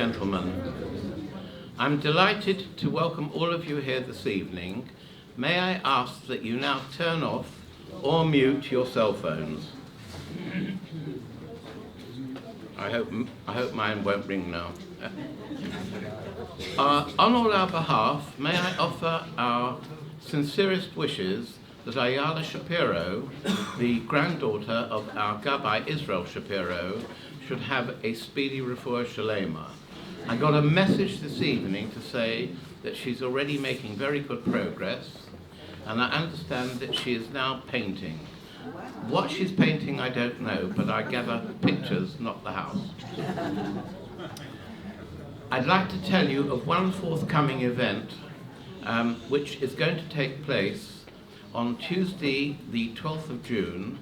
Gentlemen, I'm delighted to welcome all of you here this evening. May I ask that you now turn off or mute your cell phones. I hope mine won't ring now. On all our behalf, may I offer our sincerest wishes that Ayala Shapiro, the granddaughter of our Gabbai Israel Shapiro, should have a speedy refuah shalema. I got a message this evening to say that she's already making very good progress, and I understand that she is now painting. What she's painting, I don't know, but I gather pictures, not the house. I'd like to tell you of one forthcoming event which is going to take place on Tuesday, the 12th of June,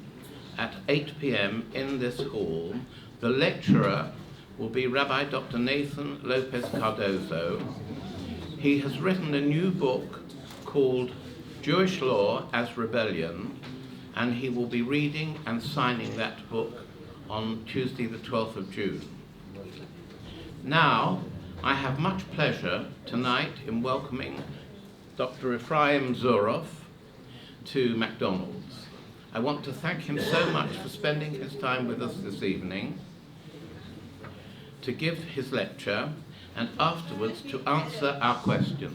at 8 p.m. in this hall. The lecturer will be Rabbi Dr. Nathan Lopez Cardozo. He has written a new book called Jewish Law as Rebellion, and he will be reading and signing that book on Tuesday the 12th of June. Now, I have much pleasure tonight in welcoming Dr. Efraim Zurof to McDonald's. I want to thank him so much for spending his time with us this evening to give his lecture and afterwards to answer our questions.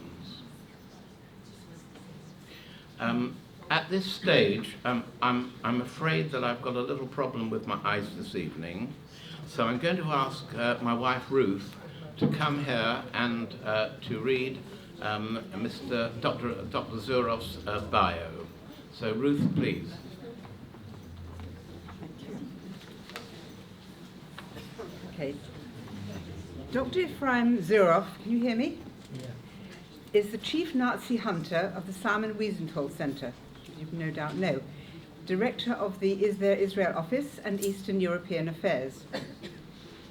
At this stage, I'm afraid that I've got a little problem with my eyes this evening, so I'm going to ask my wife Ruth to come here and to read Dr. Zurof's bio. So Ruth, please. Thank you. Okay. Dr. Efraim Zurof, can you hear me? Yeah. Is the chief Nazi hunter of the Simon Wiesenthal Center, you no doubt know, director of the Is There Israel Office and Eastern European Affairs.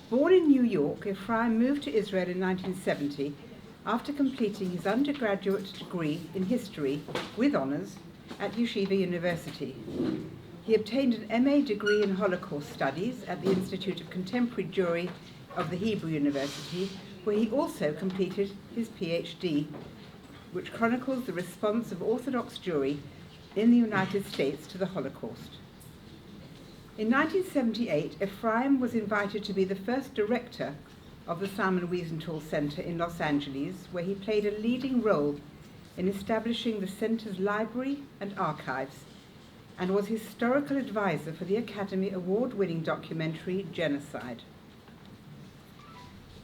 Born in New York, Efraim moved to Israel in 1970 after completing his undergraduate degree in history with honors at Yeshiva University. He obtained an MA degree in Holocaust Studies at the Institute of Contemporary Jewry of the Hebrew University, where he also completed his PhD, which chronicles the response of Orthodox Jewry in the United States to the Holocaust. In 1978, Efraim was invited to be the first director of the Simon Wiesenthal Center in Los Angeles, where he played a leading role in establishing the center's library and archives, and was historical advisor for the Academy Award-winning documentary Genocide.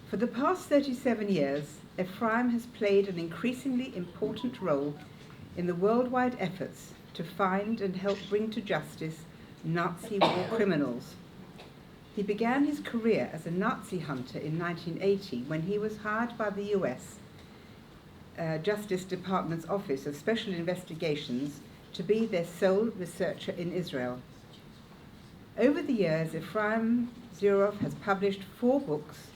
For the past 37 years, Efraim has played an increasingly important role in the worldwide efforts to find and help bring to justice Nazi war criminals. He began his career as a Nazi hunter in 1980 when he was hired by the US Justice Department's Office of Special Investigations to be their sole researcher in Israel. Over the years, Efraim Zurof has published 4 books,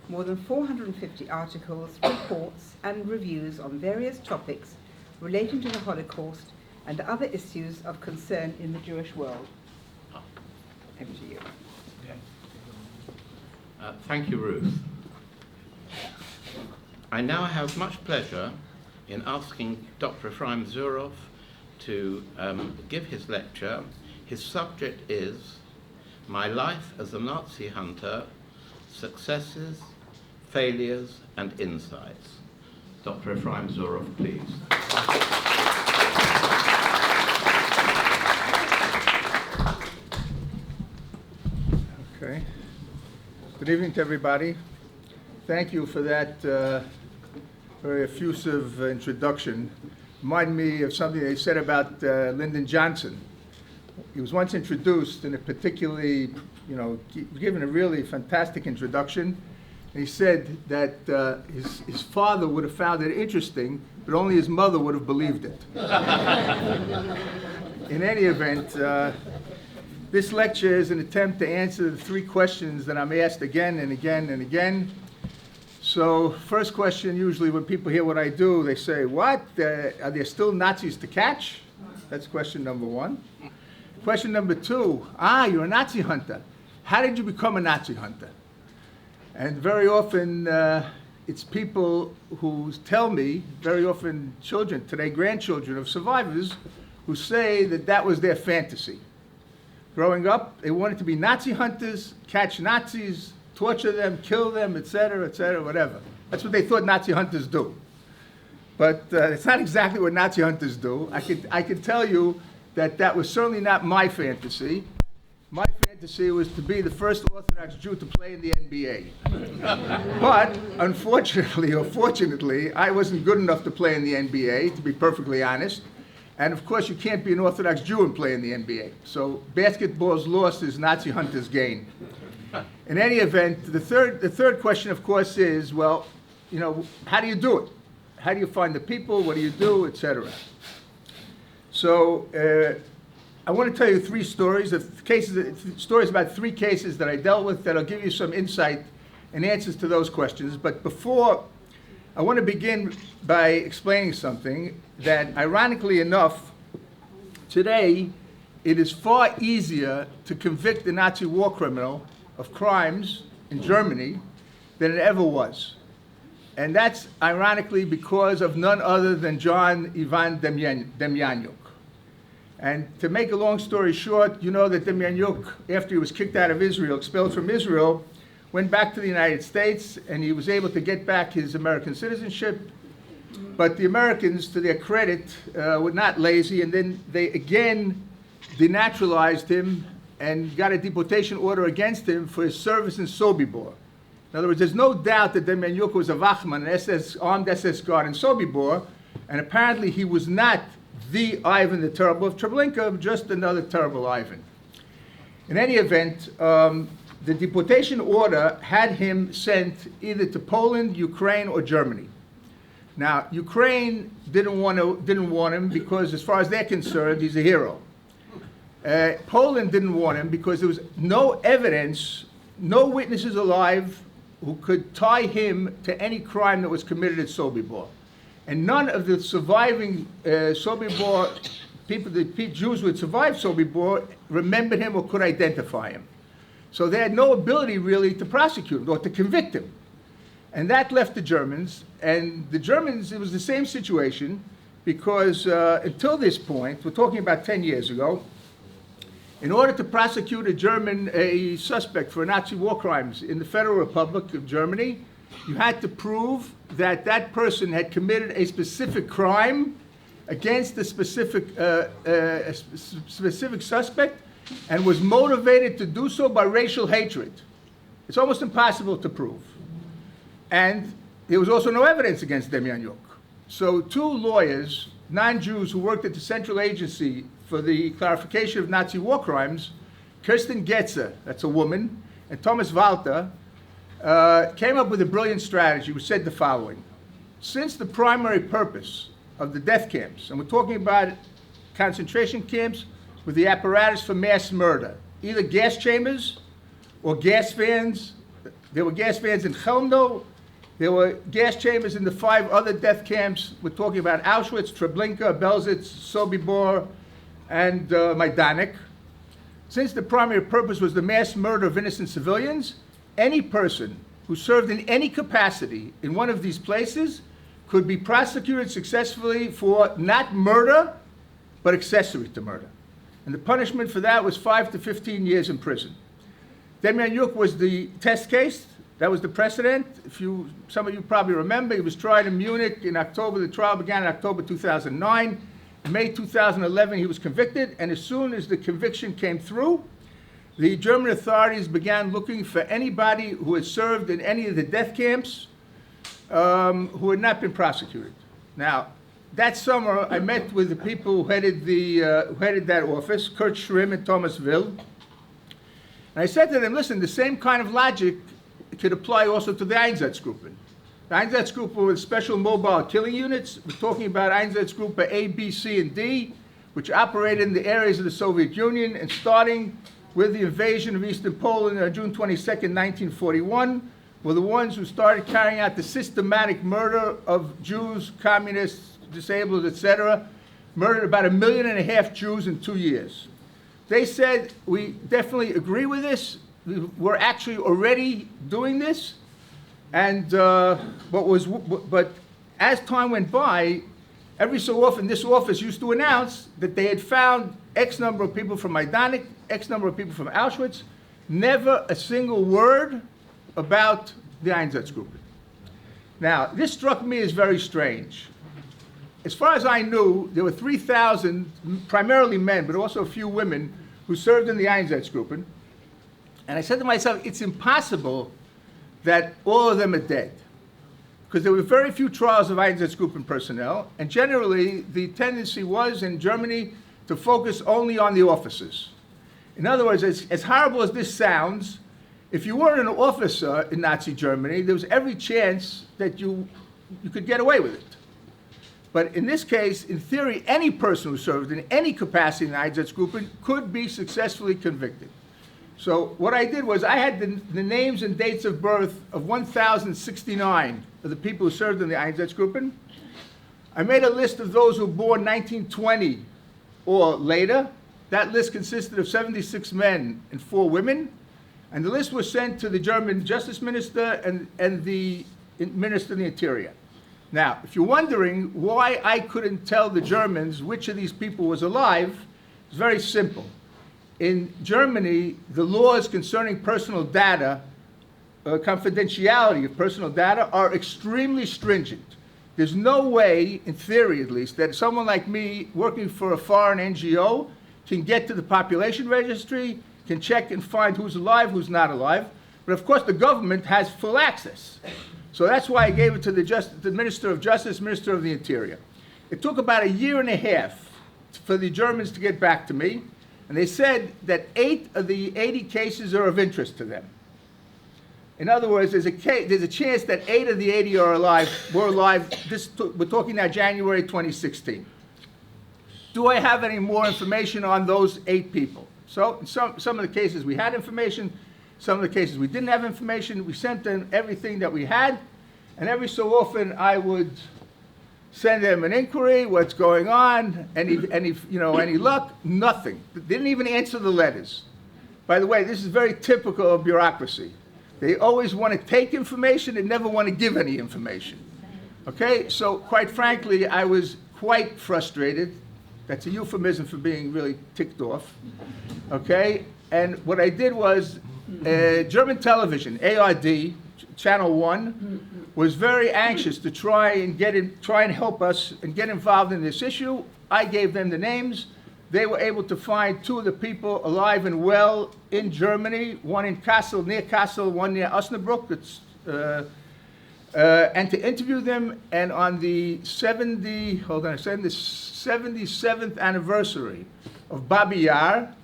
more than 450 articles, reports, and reviews on various topics relating to the Holocaust and other issues of concern in the Jewish world. Over to you. Okay. Thank you, Ruth. I now have much pleasure in asking Dr. Efraim Zurof to give his lecture. His subject is My Life as a Nazi Hunter, Successes, Failures, and Insights. Dr. Efraim Zurof, please. Okay. Good evening to everybody. Thank you for that very effusive introduction. Reminded me of something they said about Lyndon Johnson. He was once introduced in a particularly, given a really fantastic introduction. He said that his father would have found it interesting, but only his mother would have believed it. In any event, this lecture is an attempt to answer the 3 questions that I'm asked again and again and again. So, first question, usually when people hear what I do, they say, what? Are there still Nazis to catch? That's question number 1. Question number 2, you're a Nazi hunter. How did you become a Nazi hunter? And very often, it's people who tell me, very often children, today grandchildren of survivors, who say that that was their fantasy. Growing up, they wanted to be Nazi hunters, catch Nazis, torture them, kill them, etc., whatever. That's what they thought Nazi hunters do. But it's not exactly what Nazi hunters do. I could tell you that that was certainly not my fantasy. My fantasy was to be the first Orthodox Jew to play in the NBA. But unfortunately, or fortunately, I wasn't good enough to play in the NBA, to be perfectly honest. And of course, you can't be an Orthodox Jew and play in the NBA. So basketball's loss is Nazi hunters' gain. In any event, the third question, of course, is, well, you know, how do you do it? How do you find the people? What do you do, etc.? So I want to tell you three stories, stories about three cases that I dealt with that'll give you some insight and answers to those questions. But before, I want to begin by explaining something that, ironically enough, today it is far easier to convict a Nazi war criminal of crimes in Germany than it ever was. And that's ironically because of none other than John Ivan Demjanjuk. And to make a long story short, you know that Demjanjuk, after he was kicked out of Israel, expelled from Israel, went back to the United States, and he was able to get back his American citizenship. But the Americans, to their credit, were not lazy, and then they again denaturalized him and got a deportation order against him for his service in Sobibor. In other words, there's no doubt that Demjanjuk was a Wachmann, an armed SS guard in Sobibor, and apparently he was not the Ivan the Terrible of Treblinka, just another terrible Ivan. In any event, the deportation order had him sent either to Poland, Ukraine, or Germany. Now, Ukraine didn't want him because, as far as they're concerned, he's a hero. Poland didn't want him because there was no evidence, no witnesses alive who could tie him to any crime that was committed at Sobibor. And none of the surviving Sobibor people, the Jews who had survived Sobibor, remembered him or could identify him. So they had no ability really to prosecute him or to convict him. And that left the Germans. And the Germans, it was the same situation because until this point, we're talking about 10 years ago, in order to prosecute a suspect for Nazi war crimes in the Federal Republic of Germany, you had to prove that that person had committed a specific crime against a specific suspect and was motivated to do so by racial hatred. It's almost impossible to prove. And there was also no evidence against Demjanjuk. So two lawyers, non-Jews who worked at the Central Agency for the Clarification of Nazi War Crimes, Kirsten Getzer, that's a woman, and Thomas Walter, came up with a brilliant strategy which said the following. Since the primary purpose of the death camps, and we're talking about concentration camps with the apparatus for mass murder, either gas chambers or gas vans. There were gas vans in Chelmno. There were gas chambers in the 5 other death camps. We're talking about Auschwitz, Treblinka, Belzec, Sobibor, and Majdanek. Since the primary purpose was the mass murder of innocent civilians, any person who served in any capacity in one of these places could be prosecuted successfully for not murder, but accessory to murder. And the punishment for that was 5 to 15 years in prison. Demjanjuk was the test case. That was the precedent. Some of you probably remember, he was tried in Munich in October. The trial began in October 2009. In May 2011, he was convicted, and as soon as the conviction came through, the German authorities began looking for anybody who had served in any of the death camps who had not been prosecuted. Now, that summer, I met with the people who headed that office, Kurt Schrimm and Thomas Will. And I said to them, listen, the same kind of logic could apply also to the Einsatzgruppen. The Einsatzgruppe were special mobile killing units. We're talking about Einsatzgruppe A, B, C, and D, which operated in the areas of the Soviet Union, and starting with the invasion of Eastern Poland on June 22nd, 1941, were the ones who started carrying out the systematic murder of Jews, communists, disabled, etc., murdered about 1.5 million Jews in 2 years. They said, we definitely agree with this. We're actually already doing this. And but as time went by, every so often this office used to announce that they had found X number of people from Majdanek, X number of people from Auschwitz, never a single word about the Einsatzgruppe. Now, this struck me as very strange. As far as I knew, there were 3,000, primarily men, but also a few women, who served in the Einsatzgruppen. And I said to myself, it's impossible that all of them are dead, because there were very few trials of Einsatzgruppen personnel, and generally the tendency was in Germany to focus only on the officers. In other words, as horrible as this sounds, if you weren't an officer in Nazi Germany, there was every chance that you could get away with it. But in this case, in theory, any person who served in any capacity in the Einsatzgruppen could be successfully convicted. So what I did was I had the names and dates of birth of 1,069 of the people who served in the Einsatzgruppen. I made a list of those who were born 1920 or later. That list consisted of 76 men and 4 women. And the list was sent to the German Justice Minister and the Minister of the Interior. Now, if you're wondering why I couldn't tell the Germans which of these people was alive, it's very simple. In Germany, the laws concerning personal data, confidentiality of personal data, are extremely stringent. There's no way, in theory at least, that someone like me working for a foreign NGO can get to the population registry, can check and find who's alive, who's not alive. But of course, the government has full access. So that's why I gave it to the Minister of Justice, Minister of the Interior. It took about a year and a half for the Germans to get back to me, and they said that 8 of the 80 cases are of interest to them. In other words, there's a chance that 8 of the 80 were alive. We're talking now January 2016. Do I have any more information on those 8 people? So in some of the cases we had information, some of the cases we didn't have information. We sent them everything that we had, and every so often I would send them an inquiry, what's going on, any luck? Nothing. Didn't even answer the letters. By the way, this is very typical of bureaucracy. They always want to take information and never want to give any information. Okay, so quite frankly, I was quite frustrated. That's a euphemism for being really ticked off. Okay, and what I did was, German television, ARD, Channel 1, was very anxious to try and help us and get involved in this issue. I gave them the names. They were able to find 2 of the people alive and well in Germany, one in Kassel, near Kassel, one near Osnabrück, and to interview them. And on the 77th anniversary of Babi Yar,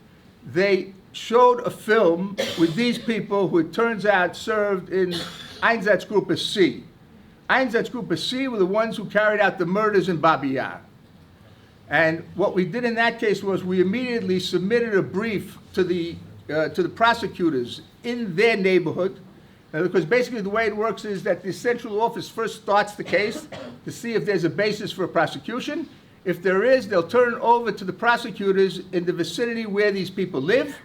they showed a film with these people who, it turns out, served in Einsatzgruppe C. Einsatzgruppe C were the ones who carried out the murders in Babi Yar. And what we did in that case was we immediately submitted a brief to the prosecutors in their neighborhood, because basically the way it works is that the central office first starts the case to see if there's a basis for a prosecution. If there is, they'll turn it over to the prosecutors in the vicinity where these people live.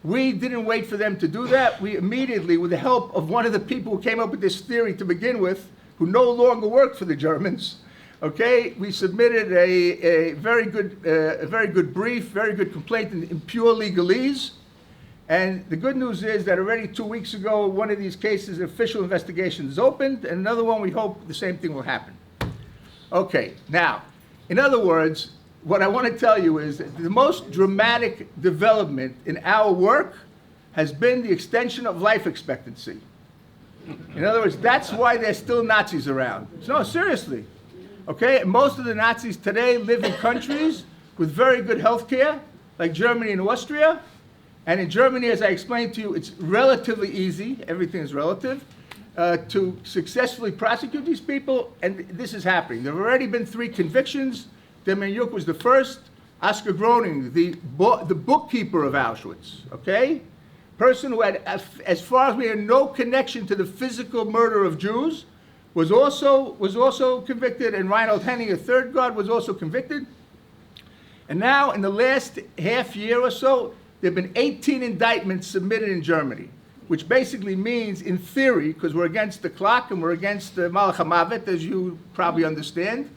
We didn't wait for them to do that. We immediately, with the help of one of the people who came up with this theory to begin with, who no longer worked for the Germans, okay, we submitted a very good brief, very good complaint in pure legalese. And the good news is that already 2 weeks ago, one of these cases, official investigation is opened, and another one, we hope the same thing will happen. Okay, now, in other words, what I want to tell you is that the most dramatic development in our work has been the extension of life expectancy. In other words, that's why there's still Nazis around. No, seriously. Okay, most of the Nazis today live in countries with very good health care, like Germany and Austria. And in Germany, as I explained to you, it's relatively easy, everything is relative, to successfully prosecute these people, and this is happening. There have already been 3 convictions. Demjanjuk was the first. Oscar Groening, the bookkeeper of Auschwitz, okay? Person who had, as far as we had, no connection to the physical murder of Jews, was also convicted, and Reinhold Henning, a third guard, was also convicted. And now, in the last half year or so, there have been 18 indictments submitted in Germany. which basically means, in theory, because we're against the clock and we're against the Malach HaMavet, as you probably understand,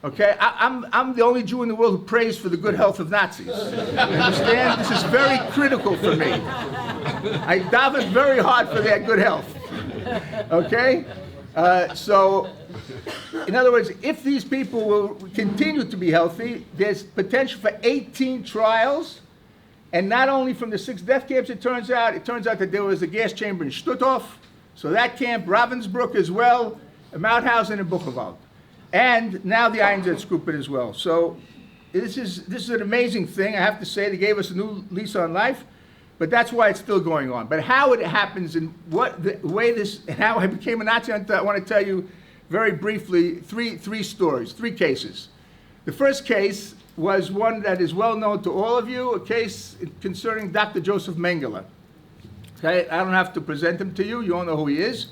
okay? I'm the only Jew in the world who prays for the good health of Nazis. You understand? This is very critical for me. I daven very hard for their good health, okay? So, in other words, if these people will continue to be healthy, there's potential for 18 trials. And not only from the 6 death camps, it turns out that there was a gas chamber in Stutthof, so that camp, Ravensbrück as well, Mauthausen and Buchenwald. And now the Einsatzgruppen as well. So this is an amazing thing, I have to say. They gave us a new lease on life, but that's why it's still going on. But how it happens and what the way this, and how I became a Nazi, I want to tell you very briefly three stories, 3 cases. The first case was one that is well known to all of you, a case concerning Dr. Joseph Mengele. Okay, I don't have to present him to you, you all know who he is.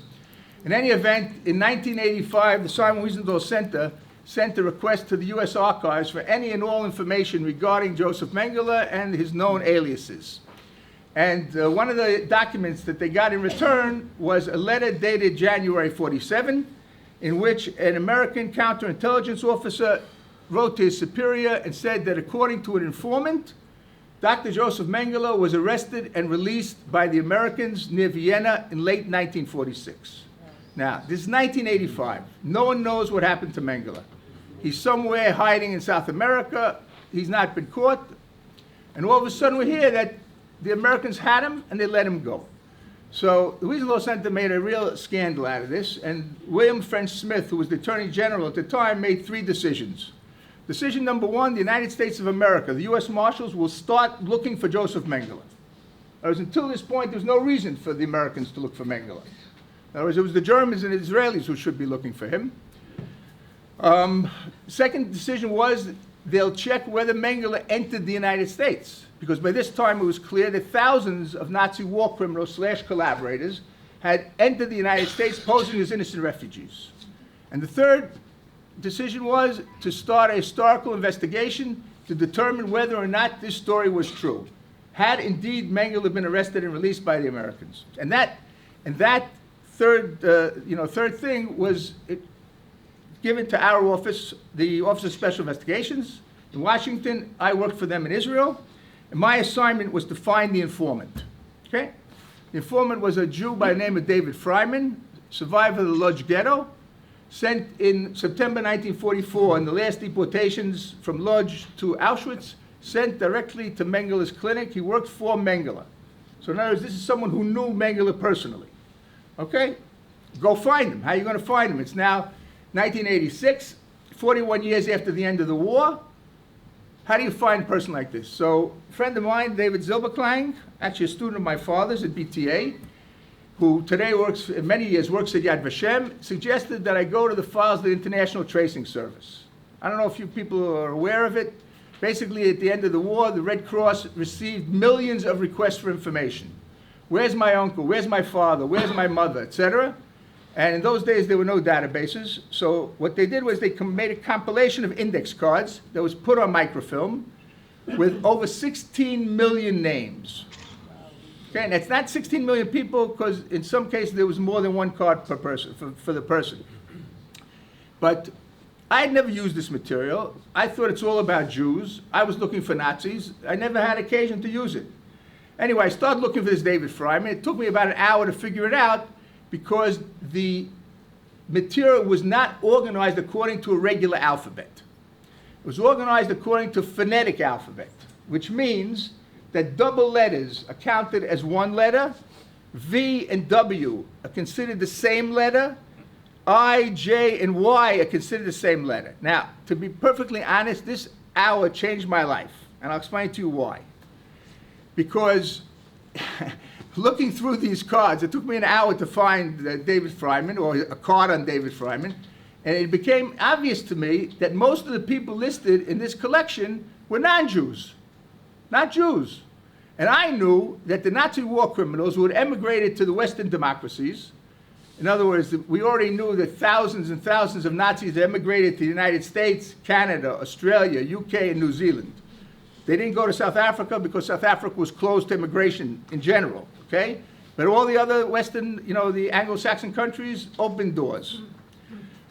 In any event, in 1985, the Simon Wiesenthal Center sent a request to the U.S. Archives for any and all information regarding Joseph Mengele and his known aliases. And one of the documents that they got in return was a letter dated January 47, in which an American counterintelligence officer wrote to his superior and said that according to an informant, Dr. Joseph Mengele was arrested and released by the Americans near Vienna in late 1946. Now, this is 1985. No one knows what happened to Mengele. He's somewhere hiding in South America. He's not been caught. And all of a sudden we hear that the Americans had him and they let him go. So the Wiesenthal Center made a real scandal out of this, and William French Smith, who was the Attorney General at the time, made 3 decisions. Decision number 1, the United States of America, the U.S. Marshals will start looking for Joseph Mengele. Until this point, there was no reason for the Americans to look for Mengele. In other words, it was the Germans and the Israelis who should be looking for him. Second decision was they'll check whether Mengele entered the United States, because by this time it was clear that thousands of Nazi war criminals / collaborators had entered the United States posing as innocent refugees. And the third decision was to start a historical investigation to determine whether or not this story was true. Had indeed Mengele been arrested and released by the Americans. And that third thing was given to our office, the Office of Special Investigations in Washington. I worked for them in Israel, and my assignment was to find the informant. Okay? The informant was a Jew by the name of David Freiman, survivor of the Lodz Ghetto, sent in September 1944 in the last deportations from Lodz to Auschwitz, sent directly to Mengele's clinic. He worked for Mengele. So in other words, this is someone who knew Mengele personally. Okay? Go find him. How are you going to find him? It's now 1986, 41 years after the end of the war. How do you find a person like this? So a friend of mine, David Zilberklang, actually a student of my father's at BTA, who today many years works at Yad Vashem, suggested that I go to the files of the International Tracing Service. I don't know if you people are aware of it. Basically, at the end of the war, the Red Cross received millions of requests for information. Where's my uncle? Where's my father? Where's my mother? Etc. And in those days, there were no databases. So what they did was they made a compilation of index cards that was put on microfilm with over 16 million names. Okay, and it's not 16 million people, because in some cases there was more than one card per person, for the person. But I had never used this material. I thought it's all about Jews. I was looking for Nazis. I never had occasion to use it. Anyway, I started looking for this David Freiman. It took me about an hour to figure it out, because the material was not organized according to a regular alphabet. It was organized according to phonetic alphabet, which means that double letters are counted as one letter, V and W are considered the same letter, I, J, and Y are considered the same letter. Now, to be perfectly honest, this hour changed my life, and I'll explain to you why. Because looking through these cards, it took me an hour to find David Freiman, or a card on David Freiman, and it became obvious to me that most of the people listed in this collection were non-Jews, not Jews. And I knew that the Nazi war criminals who had emigrated to the Western democracies, in other words, we already knew that thousands and thousands of Nazis emigrated to the United States, Canada, Australia, UK, and New Zealand. They didn't go to South Africa because South Africa was closed to immigration in general, okay? But all the other Western, the Anglo-Saxon countries, open doors.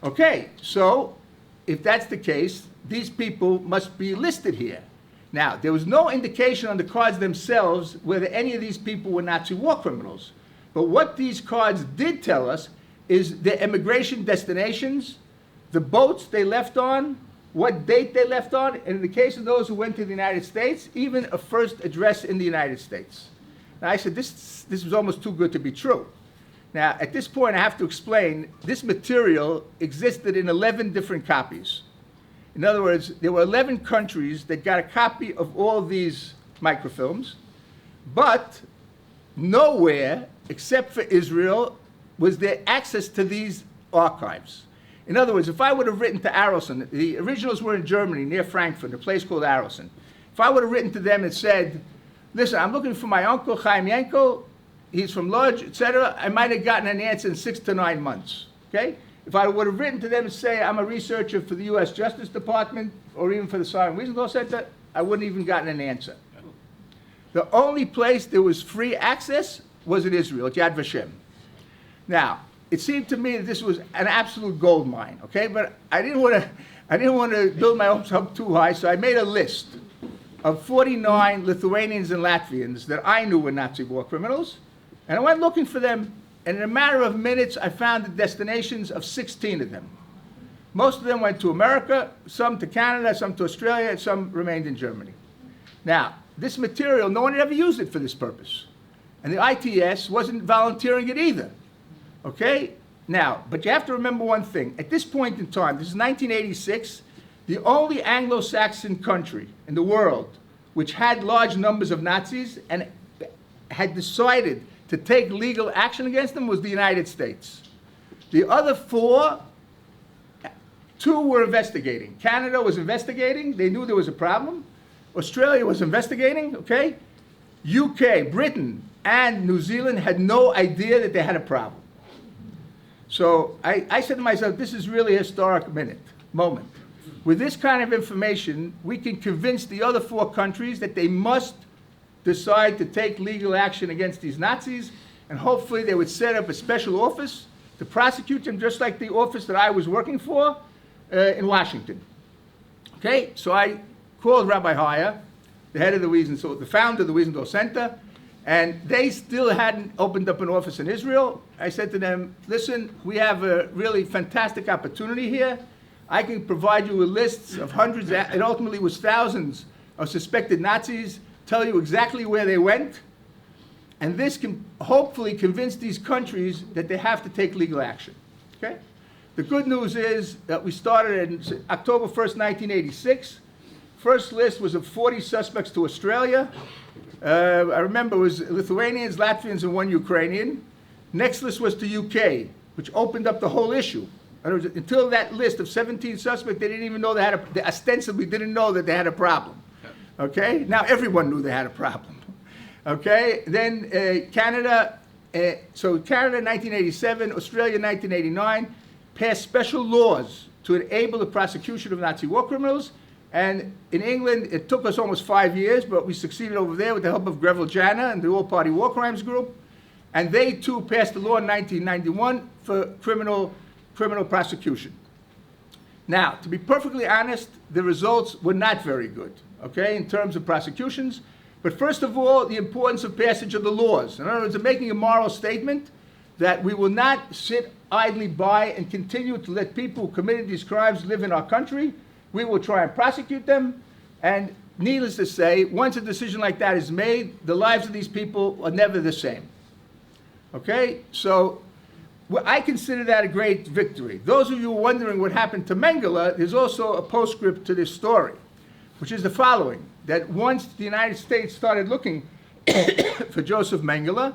Okay, so if that's the case, these people must be listed here. Now, there was no indication on the cards themselves whether any of these people were Nazi war criminals. But what these cards did tell us is their immigration destinations, the boats they left on, what date they left on, and in the case of those who went to the United States, even a first address in the United States. Now, I said, this was almost too good to be true. Now, at this point, I have to explain, this material existed in 11 different copies. In other words, there were 11 countries that got a copy of all these microfilms, but nowhere, except for Israel, was there access to these archives. In other words, if I would have written to Arelson, the originals were in Germany, near Frankfurt, a place called Arelson. If I would have written to them and said, listen, I'm looking for my uncle, Chaim Yankel, he's from Lodz, etc., I might have gotten an answer in 6 to 9 months, okay? If I would have written to them and say, I'm a researcher for the U.S. Justice Department, or even for the Simon Wiesenthal Center, I wouldn't even gotten an answer. The only place there was free access was in Israel, at Yad Vashem. Now, it seemed to me that this was an absolute gold mine, okay? But I didn't want to build my hopes up too high, so I made a list of 49 Lithuanians and Latvians that I knew were Nazi war criminals, and I went looking for them, and in a matter of minutes, I found the destinations of 16 of them. Most of them went to America, some to Canada, some to Australia, and some remained in Germany. Now, this material, no one had ever used it for this purpose. And the ITS wasn't volunteering it either. Okay? Now, but you have to remember one thing. At this point in time, this is 1986, the only Anglo-Saxon country in the world which had large numbers of Nazis and had decided to take legal action against them was the United States. The other 4, 2 were investigating. Canada was investigating. They knew there was a problem. Australia was investigating, okay? UK, Britain, and New Zealand had no idea that they had a problem. So I said to myself, this is really a historic moment. With this kind of information, we can convince the other 4 countries that they must decide to take legal action against these Nazis, and hopefully they would set up a special office to prosecute them, just like the office that I was working for in Washington. Okay, so I called Rabbi Haya, the head of the founder of the Wiesenthal Center, and they still hadn't opened up an office in Israel. I said to them, listen, we have a really fantastic opportunity here. I can provide you with lists of hundreds, and ultimately was thousands of suspected Nazis, tell you exactly where they went, and this can hopefully convince these countries that they have to take legal action. Okay? The good news is that we started in October 1st, 1986. First list was of 40 suspects to Australia. I remember it was Lithuanians, Latvians, and 1 Ukrainian. Next list was to UK, which opened up the whole issue. Until that list of 17 suspects, they didn't even know they ostensibly didn't know that they had a problem. Okay? Now everyone knew they had a problem. Okay? Then Canada, so Canada 1987, Australia 1989, passed special laws to enable the prosecution of Nazi war criminals. And in England, it took us almost 5 years, but we succeeded over there with the help of Greville Jana and the All-Party War Crimes Group. And they, too, passed a law in 1991 for criminal prosecution. Now, to be perfectly honest, the results were not very good, okay, in terms of prosecutions. But first of all, the importance of passage of the laws. In other words, they're making a moral statement that we will not sit idly by and continue to let people who committed these crimes live in our country. We will try and prosecute them. And needless to say, once a decision like that is made, the lives of these people are never the same. Okay? So I consider that a great victory. Those of you wondering what happened to Mengele, there's also a postscript to this story, which is the following, that once the United States started looking for Joseph Mengele,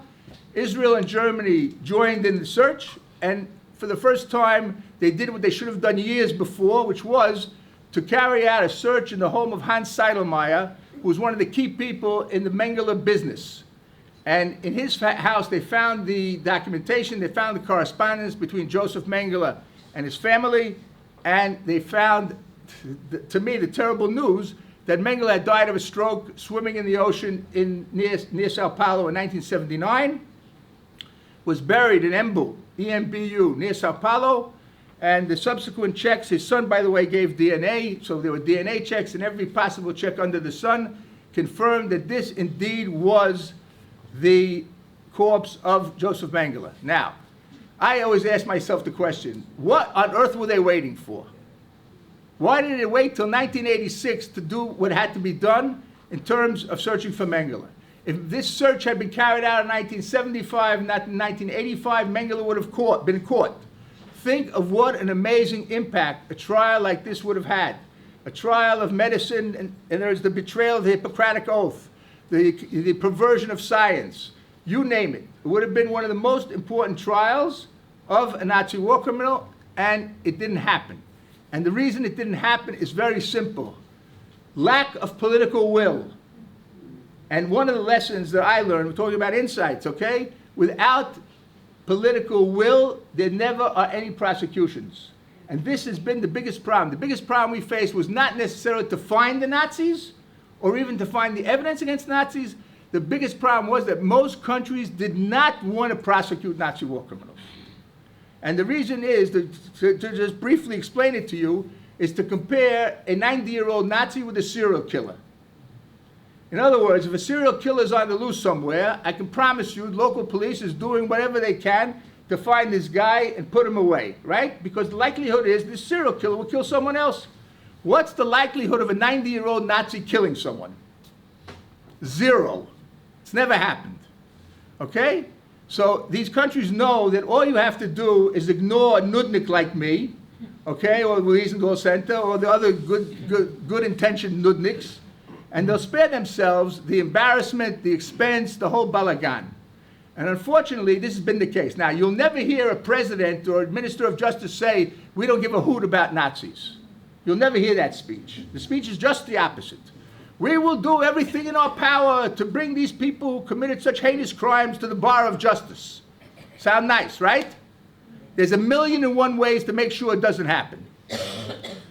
Israel and Germany joined in the search, and for the first time, they did what they should have done years before, which was to carry out a search in the home of Hans Seidelmeyer, who was one of the key people in the Mengele business. And in his house, they found the documentation, they found the correspondence between Joseph Mengele and his family, and they found, to me, the terrible news that Mengele had died of a stroke swimming in the ocean near Sao Paulo in 1979. was buried in Embu, E-M-B-U, near Sao Paulo. And the subsequent checks, his son, by the way, gave DNA, so there were DNA checks, and every possible check under the sun confirmed that this indeed was the corpse of Joseph Mengele. Now, I always ask myself the question, what on earth were they waiting for? Why did they wait till 1986 to do what had to be done in terms of searching for Mengele? If this search had been carried out in 1975, not in 1985, Mengele would have been caught. Think of what an amazing impact a trial like this would have had. A trial of medicine, and there's the betrayal of the Hippocratic Oath, the perversion of science, you name it. It would have been one of the most important trials of a Nazi war criminal, and it didn't happen. And the reason it didn't happen is very simple. Lack of political will. And one of the lessons that I learned, we're talking about insights, okay? Without political will, there never are any prosecutions. And this has been the biggest problem. The biggest problem we faced was not necessarily to find the Nazis or even to find the evidence against Nazis. The biggest problem was that most countries did not want to prosecute Nazi war criminals. And the reason is, to just briefly explain it to you, is to compare a 90-year-old Nazi with a serial killer. In other words, if a serial killer is on the loose somewhere, I can promise you local police is doing whatever they can to find this guy and put him away, right? Because the likelihood is this serial killer will kill someone else. What's the likelihood of a 90-year-old Nazi killing someone? 0. It's never happened, okay? So these countries know that all you have to do is ignore a nudnik like me, okay, or the Wiesenthal Center, or the other good-intentioned nudniks, and they'll spare themselves the embarrassment, the expense, the whole balagan. And unfortunately, this has been the case. Now, you'll never hear a president or a minister of justice say, we don't give a hoot about Nazis. You'll never hear that speech. The speech is just the opposite. We will do everything in our power to bring these people who committed such heinous crimes to the bar of justice. Sound nice, right? There's 1,000,001 ways to make sure it doesn't happen.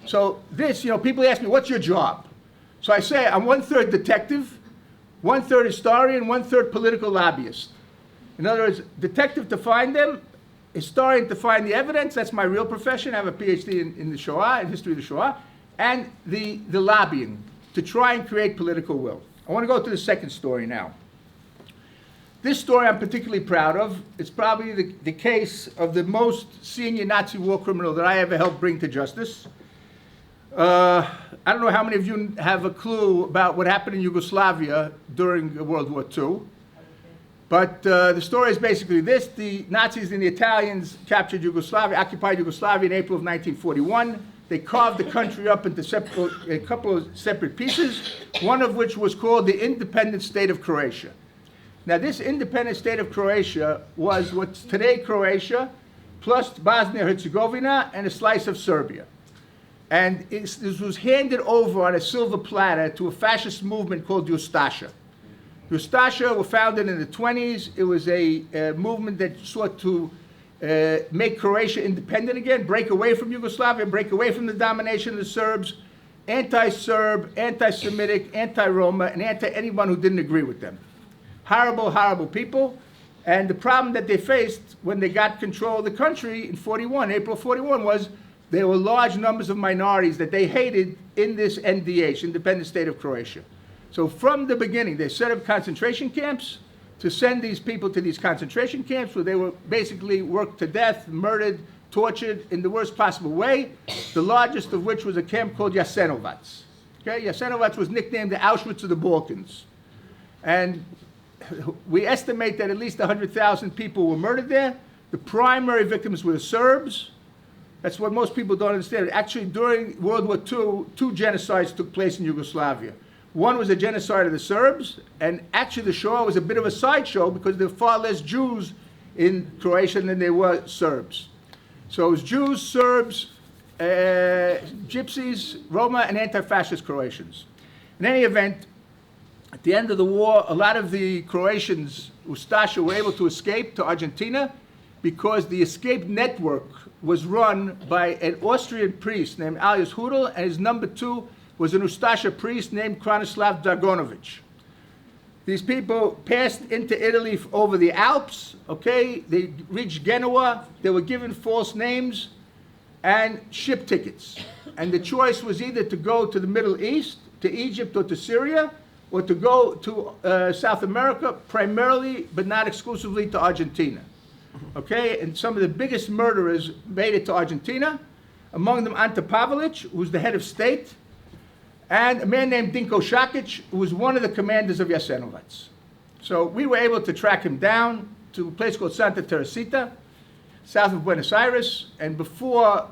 So this, people ask me, what's your job? So I say, I'm 1/3 detective, 1/3 historian, 1/3 political lobbyist. In other words, detective to find them, historian to find the evidence, that's my real profession. I have a PhD in the Shoah, in history of the Shoah, and the lobbying to try and create political will. I want to go to the second story now. This story I'm particularly proud of. It's probably the case of the most senior Nazi war criminal that I ever helped bring to justice. I don't know how many of you have a clue about what happened in Yugoslavia during World War II. But the story is basically this. The Nazis and the Italians captured Yugoslavia, occupied Yugoslavia in April of 1941. They carved the country up into a couple of separate pieces, one of which was called the independent state of Croatia. Now, this independent state of Croatia was what's today Croatia, plus Bosnia-Herzegovina and a slice of Serbia. And this was handed over on a silver platter to a fascist movement called Ustasha. Ustasha were founded in the 20s. It was a movement that sought to make Croatia independent again, break away from Yugoslavia, break away from the domination of the Serbs, anti-Serb, anti-Semitic, anti-Roma, and anti-anyone who didn't agree with them. Horrible, horrible people. And the problem that they faced when they got control of the country in 41, April 41, was there were large numbers of minorities that they hated in this NDH, independent state of Croatia. So from the beginning, they set up concentration camps to send these people to these concentration camps where they were basically worked to death, murdered, tortured in the worst possible way, the largest of which was a camp called Jasenovac. Okay? Jasenovac was nicknamed the Auschwitz of the Balkans. And we estimate that at least 100,000 people were murdered there. The primary victims were the Serbs. That's what most people don't understand. Actually, during World War II, 2 genocides took place in Yugoslavia. One was a genocide of the Serbs, and actually the Shoah was a bit of a sideshow because there were far less Jews in Croatia than there were Serbs. So it was Jews, Serbs, Gypsies, Roma, and anti-fascist Croatians. In any event, at the end of the war, a lot of the Croatians, Ustasha, were able to escape to Argentina because the escape network was run by an Austrian priest named Alois Hudel, and his number 2 was an Ustasha priest named Kranislav Dragonovic. These people passed into Italy over the Alps, okay? They reached Genoa. They were given false names and ship tickets. And the choice was either to go to the Middle East, to Egypt or to Syria, or to go to South America, primarily, but not exclusively, to Argentina. Okay? And some of the biggest murderers made it to Argentina. Among them, Ante Pavelic, who was the head of state, and a man named Dinko Šakić, who was one of the commanders of Jasenovac. So we were able to track him down to a place called Santa Teresita, south of Buenos Aires, and before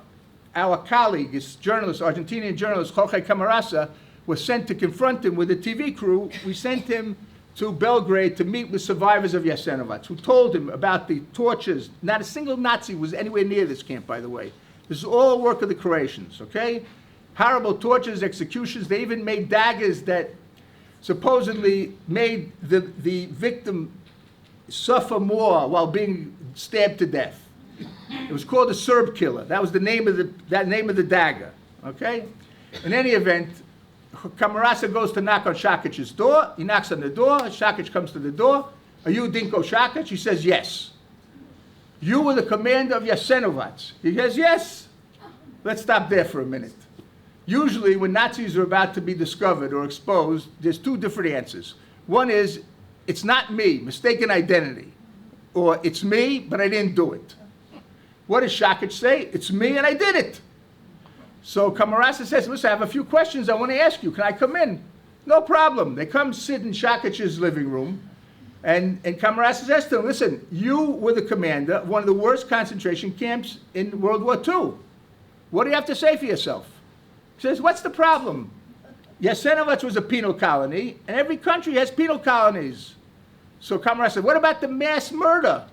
our colleague, this journalist, Argentinian journalist Jorge Camarasa, was sent to confront him with a TV crew, we sent him to Belgrade to meet with survivors of Jasenovac, who told him about the tortures. Not a single Nazi was anywhere near this camp, by the way. This is all work of the Croatians, okay? Horrible tortures, executions. They even made daggers that supposedly made the victim suffer more while being stabbed to death. It was called a Serb killer. That was the name of the dagger, okay? In any event, Camarasa goes to knock on Šakic's door. He knocks on the door. Šakić comes to the door. Are you Dinko Šakić? He says, yes. You were the commander of Jasenovac. He says, yes. Let's stop there for a minute. Usually, when Nazis are about to be discovered or exposed, there's two different answers. One is, it's not me, mistaken identity. Or, it's me, but I didn't do it. What does Šakić say? It's me and I did it. So Camarasa says, listen, I have a few questions I want to ask you. Can I come in? No problem. They come sit in Šakic's living room. And Camarasa says to him, listen, you were the commander of one of the worst concentration camps in World War II. What do you have to say for yourself? He says, what's the problem? Jasenovac was a penal colony, and every country has penal colonies. So Camarasa said, what about the mass murder?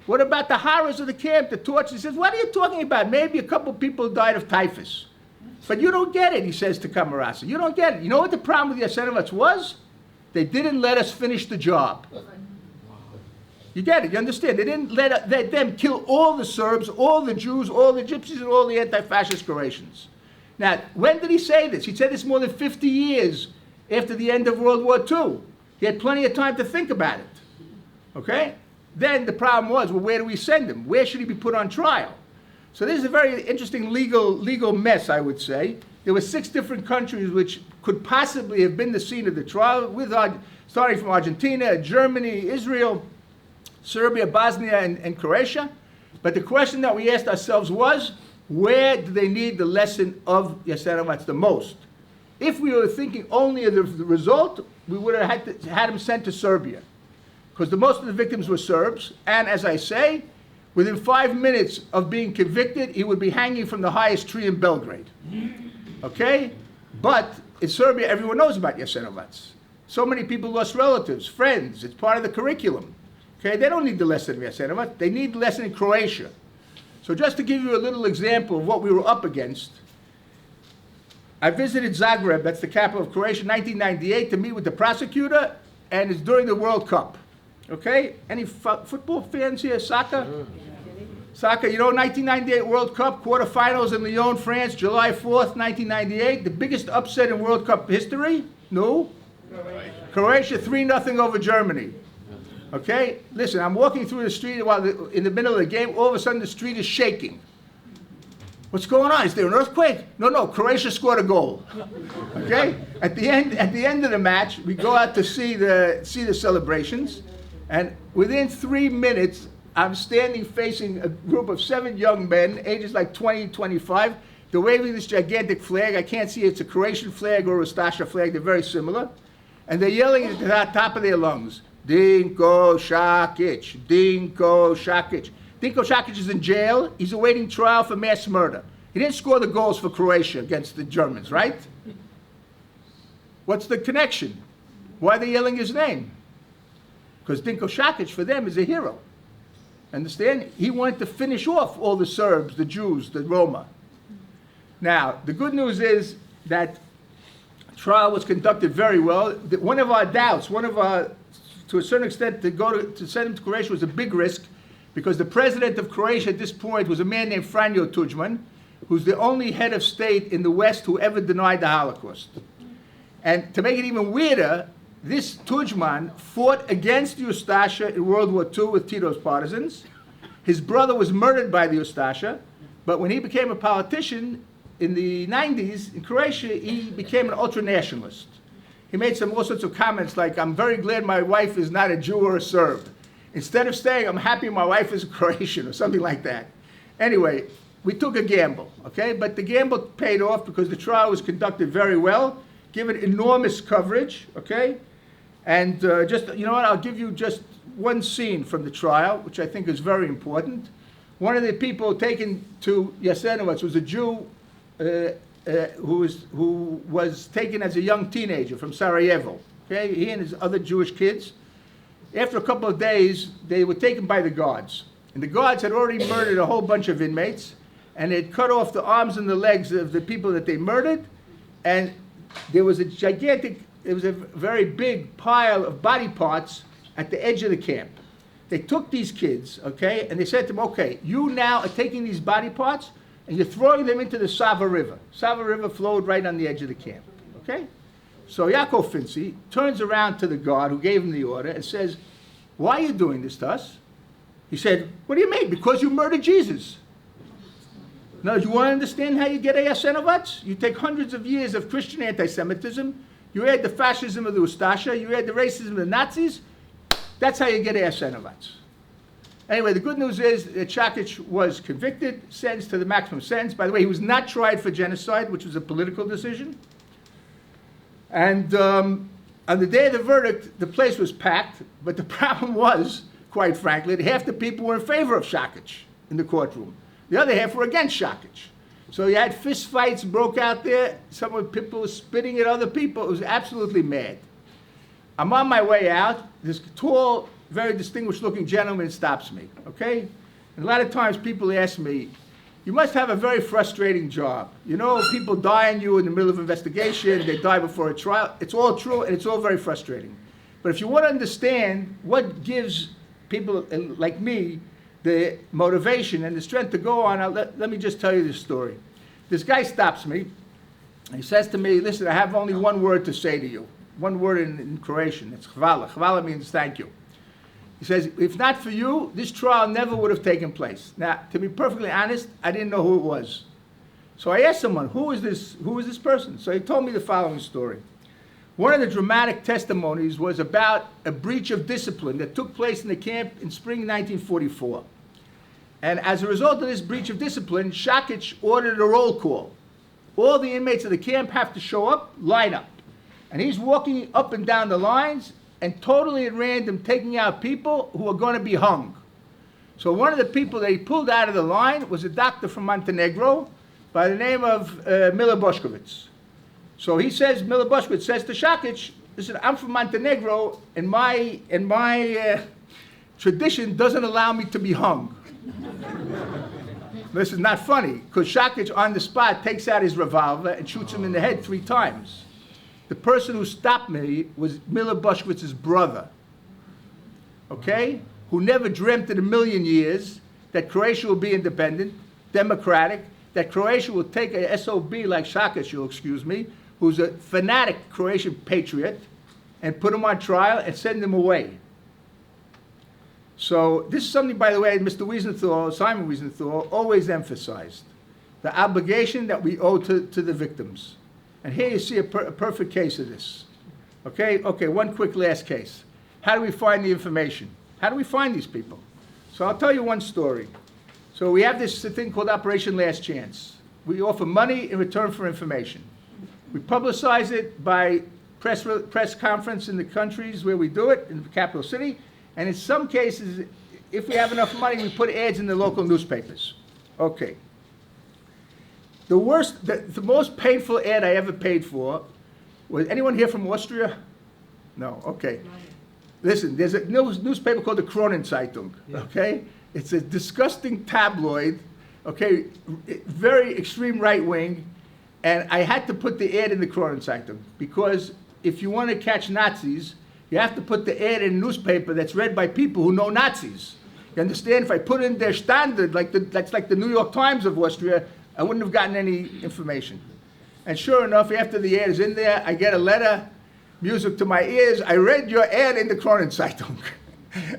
What about the horrors of the camp, the torture? He says, what are you talking about? Maybe a couple people died of typhus. But you don't get it, he says to Camarasa. You don't get it. You know what the problem with Jasenovac was? They didn't let us finish the job. You get it, you understand? They didn't let them kill all the Serbs, all the Jews, all the Gypsies, and all the anti-fascist Croatians. Now, when did he say this? He said this more than 50 years after the end of World War II. He had plenty of time to think about it. Okay? Then the problem was, well, where do we send him? Where should he be put on trial? So this is a very interesting legal mess, I would say. There were 6 different countries which could possibly have been the scene of the trial, starting from Argentina, Germany, Israel, Serbia, Bosnia, and Croatia. But the question that we asked ourselves was, where do they need the lesson of Jasenovac the most? If we were thinking only of the result, we would have had him sent to Serbia. Because most of the victims were Serbs, and as I say, within 5 minutes of being convicted, he would be hanging from the highest tree in Belgrade. Okay? But in Serbia, everyone knows about Jasenovac. So many people lost relatives, friends. It's part of the curriculum. Okay? They don't need the lesson of Jasenovac. They need the lesson in Croatia. So just to give you a little example of what we were up against, I visited Zagreb, that's the capital of Croatia, in 1998 to meet with the prosecutor, and it's during the World Cup. Okay? Any football fans here? Soccer? Soccer, you know, 1998 World Cup, quarterfinals in Lyon, France, July 4th, 1998. The biggest upset in World Cup history? No? Croatia 3-0 over Germany. Okay? Listen, I'm walking through the street while in the middle of the game. All of a sudden, the street is shaking. What's going on? Is there an earthquake? No, Croatia scored a goal. Okay? At the end of the match, we go out to see the celebrations, and within 3 minutes, I'm standing facing a group of 7 young men, ages like 20, 25. They're waving this gigantic flag. I can't see if it's a Croatian flag or a Ustasha flag. They're very similar. And they're yelling at the top of their lungs, Dinko Šakić, Dinko Šakić. Dinko Šakić is in jail. He's awaiting trial for mass murder. He didn't score the goals for Croatia against the Germans, right? What's the connection? Why are they yelling his name? Because Dinko Šakić, for them, is a hero. Understand? He wanted to finish off all the Serbs, the Jews, the Roma. Now, the good news is that trial was conducted very well. One of our doubts, to a certain extent, to send him to Croatia was a big risk, because the president of Croatia at this point was a man named Franjo Tuđman, who's the only head of state in the West who ever denied the Holocaust. And to make it even weirder, this Tudjman fought against the Ustasha in World War II with Tito's partisans. His brother was murdered by the Ustasha, but when he became a politician in the 90s in Croatia, he became an ultranationalist. He made all sorts of comments like, I'm very glad my wife is not a Jew or a Serb. Instead of saying, I'm happy my wife is a Croatian or something like that. Anyway, we took a gamble, okay? But the gamble paid off because the trial was conducted very well, given enormous coverage, okay? And just, you know what, I'll give you just one scene from the trial, which I think is very important. One of the people taken to Jasenovac was a Jew who was taken as a young teenager from Sarajevo, okay? He and his other Jewish kids. After a couple of days, they were taken by the guards. And the guards had already murdered a whole bunch of inmates, and they'd cut off the arms and the legs of the people that they murdered, and there was a very big pile of body parts at the edge of the camp. They took these kids, okay, and they said to them, okay, you now are taking these body parts and you're throwing them into the Sava River. Sava River flowed right on the edge of the camp, okay? So Yaakov Finzi turns around to the guard who gave him the order and says, why are you doing this to us? He said, what do you mean? Because you murdered Jesus. Now, do you want to understand how you get a Jasenovac? You take hundreds of years of Christian anti-Semitism, you add the fascism of the Ustasha, you add the racism of the Nazis, that's how you get a Jasenovac. Anyway, the good news is that Shakic was convicted, sentenced to the maximum sentence. By the way, he was not tried for genocide, which was a political decision. And on the day of the verdict, the place was packed, but the problem was, quite frankly, that half the people were in favor of Shakic in the courtroom. The other half were against Shakic. So you had fist fights broke out there. Some people were spitting at other people. It was absolutely mad. I'm on my way out. This tall, very distinguished looking gentleman stops me, okay? And a lot of times people ask me, you must have a very frustrating job. You know, people die on you in the middle of an investigation, they die before a trial. It's all true and it's all very frustrating. But if you want to understand what gives people like me the motivation and the strength to go on, let me just tell you this story. This guy stops me. He says to me, listen, I have only one word to say to you. One word in Croatian. It's hvala. Hvala means thank you. He says, if not for you, this trial never would have taken place. Now, to be perfectly honest, I didn't know who it was. So I asked someone, who is this person? So he told me the following story. One of the dramatic testimonies was about a breach of discipline that took place in the camp in spring 1944. And as a result of this breach of discipline, Shakic ordered a roll call. All the inmates of the camp have to show up, line up. And he's walking up and down the lines and totally at random taking out people who are going to be hung. So one of the people that he pulled out of the line was a doctor from Montenegro by the name of Mila Bošković. So he says, Mila Bošković says to Shakic, listen, I'm from Montenegro and my tradition doesn't allow me to be hung. This is not funny, because Shakic on the spot takes out his revolver and shoots him in the head 3 times. The person who stopped me was Mila Bošković's brother, okay, who never dreamt in a million years that Croatia will be independent, democratic, that Croatia will take a SOB like Shakic, you'll excuse me, who's a fanatic Croatian patriot, and put him on trial and send him away. So this is something, by the way, Mr. Wiesenthal, Simon Wiesenthal, always emphasized, the obligation that we owe to the victims. And here you see a perfect case of this. Okay, one quick last case. How do we find the information? How do we find these people? So I'll tell you one story. So we have this thing called Operation Last Chance. We offer money in return for information. We publicize it by press conference in the countries where we do it, in the capital city. And in some cases, if we have enough money, we put ads in the local newspapers. Okay. The most painful ad I ever paid for was, anyone here from Austria? No, okay. Listen, there's a newspaper called the Kronenzeitung, okay? It's a disgusting tabloid, okay, very extreme right wing, and I had to put the ad in the Kronenzeitung because if you want to catch Nazis, you have to put the ad in a newspaper that's read by people who know Nazis. You understand? If I put in their standard, that's like the New York Times of Austria, I wouldn't have gotten any information. And sure enough, after the ad is in there, I get a letter music to my ears. I read your ad in the Kronenzeitung.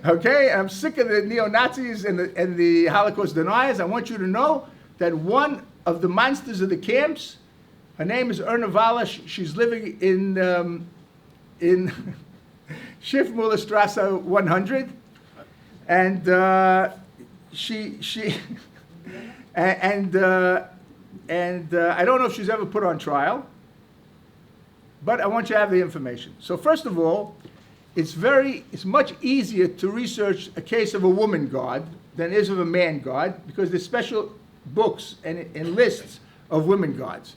Okay, I'm sick of the neo-Nazis and the Holocaust deniers. I want you to know that one of the monsters of the camps, her name is Erna Walasch. She's living in Schiffmüllerstrasse 100, and I don't know if she's ever put on trial, but I want you to have the information. So first of all, it's much easier to research a case of a woman god than it is of a man god, because there's special books and lists of women gods.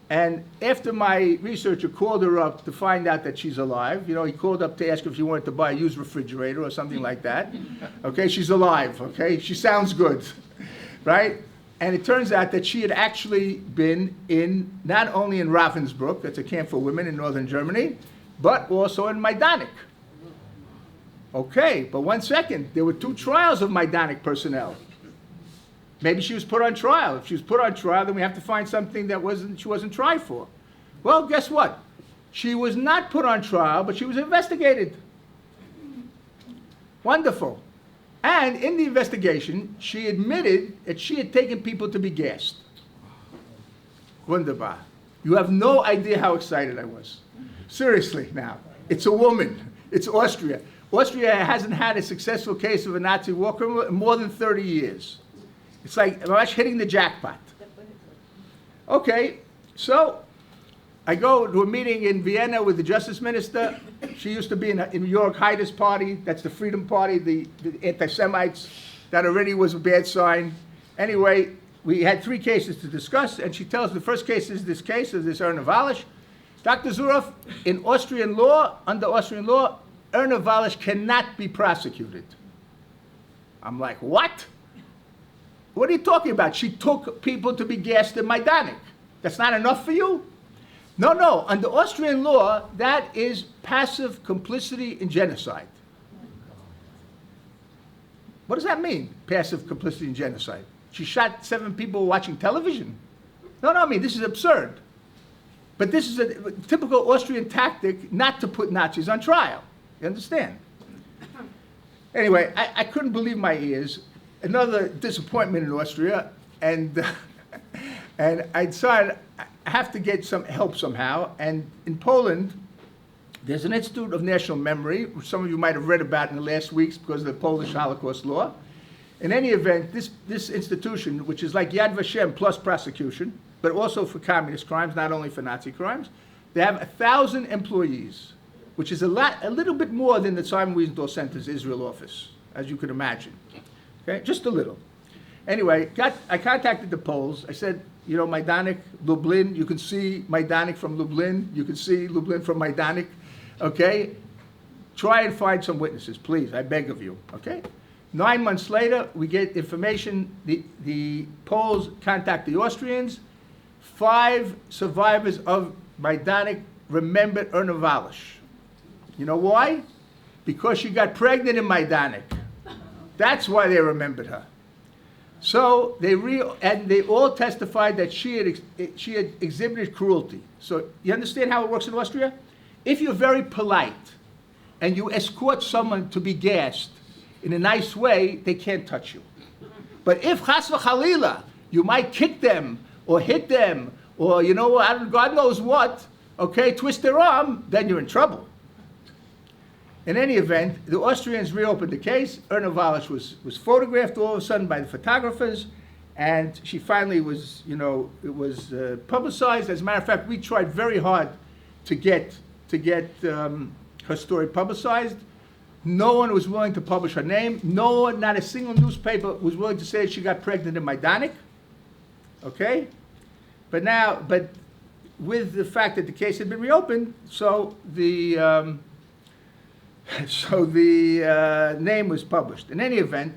And after my researcher called her up to find out that she's alive, he called up to ask if she wanted to buy a used refrigerator or something like that. Okay, she's alive, okay? She sounds good, right? And it turns out that she had actually been not only in Ravensbrück, that's a camp for women in northern Germany, but also in Majdanek. Okay, but 1 second, there were 2 trials of Majdanek personnel. Maybe she was put on trial. If she was put on trial, then we have to find something that she wasn't tried for. Well, guess what? She was not put on trial, but she was investigated. Wonderful. And in the investigation, she admitted that she had taken people to be gassed. Wunderbar. You have no idea how excited I was. Seriously now. It's a woman. It's Austria. Austria hasn't had a successful case of a Nazi war criminal in more than 30 years. It's like I'm actually hitting the jackpot. Okay, so I go to a meeting in Vienna with the justice minister. She used to be in Jörg Haider's party. That's the Freedom Party, the anti-Semites. That already was a bad sign. Anyway, we had 3 cases to discuss, and she tells the first case is this case of this Erna Walasch. Dr. Zurof, in Austrian law, under Austrian law, Erna Walasch cannot be prosecuted. I'm like, what? What are you talking about? She took people to be gassed in Majdanek. That's not enough for you? No. Under Austrian law, that is passive complicity in genocide. What does that mean, passive complicity in genocide? She shot 7 people watching television? No, I mean, this is absurd. But this is a typical Austrian tactic not to put Nazis on trial. You understand? Anyway, I couldn't believe my ears. Another disappointment in Austria, and I decided I have to get some help somehow. And in Poland, there's an Institute of National Memory, which some of you might have read about in the last weeks because of the Polish Holocaust law. In any event, this institution, which is like Yad Vashem plus prosecution, but also for communist crimes, not only for Nazi crimes, they have 1,000 employees, which is a little bit more than the Simon Wiesenthal Center's Israel office, as you can imagine. Okay, just a little. Anyway, I contacted the Poles. I said, Majdanek, Lublin, you can see Majdanek from Lublin. You can see Lublin from Majdanek. Okay? Try and find some witnesses, please. I beg of you. Okay? 9 months later, we get information. The Poles contact the Austrians. 5 survivors of Majdanek remembered Erna Walasch. You know why? Because she got pregnant in Majdanek. That's why they remembered her. So they all testified that she had exhibited cruelty. So you understand how it works in Austria? If you're very polite and you escort someone to be gassed in a nice way, they can't touch you. But if chas v'chalila, you might kick them or hit them or God knows what, okay, twist their arm, then you're in trouble. In any event, the Austrians reopened the case. Erna Walasch was photographed all of a sudden by the photographers, and she finally was, it was publicized. As a matter of fact, we tried very hard to get her story publicized. No one was willing to publish her name. No one, not a single newspaper was willing to say she got pregnant in Majdanek. Okay? But with the fact that the case had been reopened, so the name was published. In any event,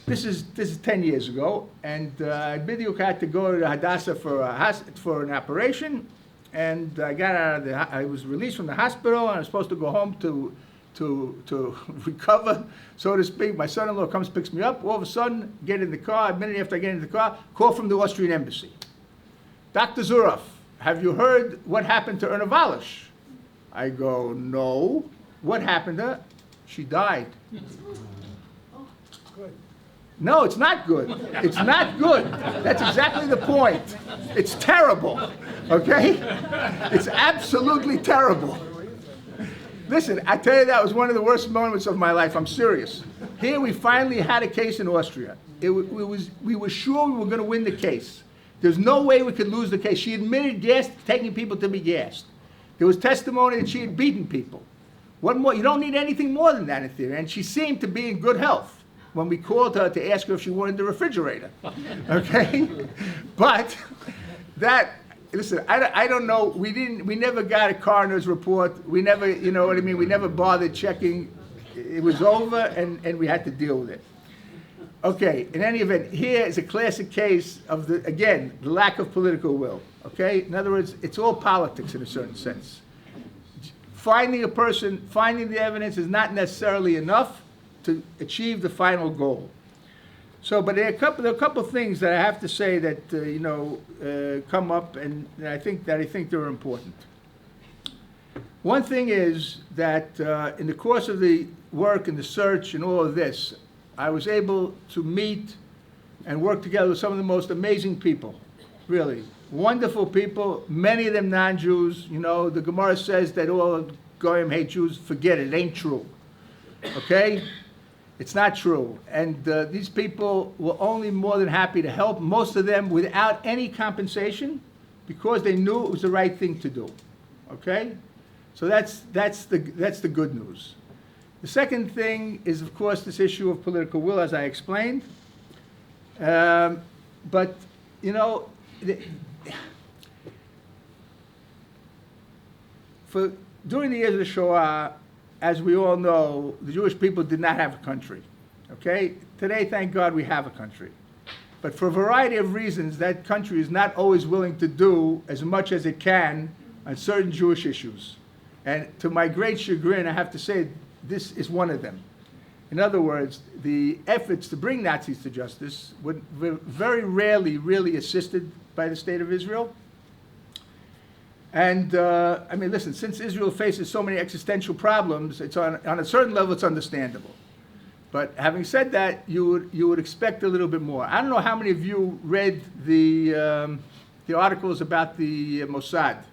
this is 10 years ago, and Bidyuk had to go to Hadassah for an operation, and I was released from the hospital, and I was supposed to go home to recover, so to speak. My son-in-law comes, picks me up. All of a sudden, get in the car. A minute after I get in the car, call from the Austrian embassy. Dr. Zurof, have you heard what happened to Erna Walasch? I go, no. What happened to her? She died. No, it's not good. It's not good. That's exactly the point. It's terrible, okay? It's absolutely terrible. Listen, I tell you, that was one of the worst moments of my life. I'm serious. Here we finally had a case in Austria. We were sure we were going to win the case. There's no way we could lose the case. She admitted taking people to be gassed. There was testimony that she had beaten people. What more? You don't need anything more than that in theory. And she seemed to be in good health when we called her to ask her if she wanted the refrigerator. Okay? But that, listen, I don't know. We never got a coroner's report. We never, you know what I mean? We never bothered checking. It was over, and we had to deal with it. Okay, in any event, here is a classic case of, the lack of political will. Okay? In other words, it's all politics in a certain sense. Finding a person, finding the evidence is not necessarily enough to achieve the final goal. So, but there are a couple of things that I have to say that come up, and I think they're important. One thing is that in the course of the work and the search and all of this, I was able to meet and work together with some of the most amazing people, really. Wonderful people, many of them non-Jews. You know, the Gemara says that all Goyim hate Jews. Forget it, it ain't true. Okay? It's not true. And these people were only more than happy to help, most of them without any compensation, because they knew it was the right thing to do. Okay? So that's the good news. The second thing is, of course, this issue of political will, as I explained. But, you know, during the years of the Shoah, as we all know, the Jewish people did not have a country. Okay? Today, thank God, we have a country. But for a variety of reasons, that country is not always willing to do as much as it can on certain Jewish issues. And to my great chagrin, I have to say, this is one of them. In other words, the efforts to bring Nazis to justice were very rarely really assisted by the State of Israel. And, I mean, listen, since Israel faces so many existential problems, it's on a certain level, it's understandable. But having said that, you would expect a little bit more. I don't know how many of you read the articles about the Mossad,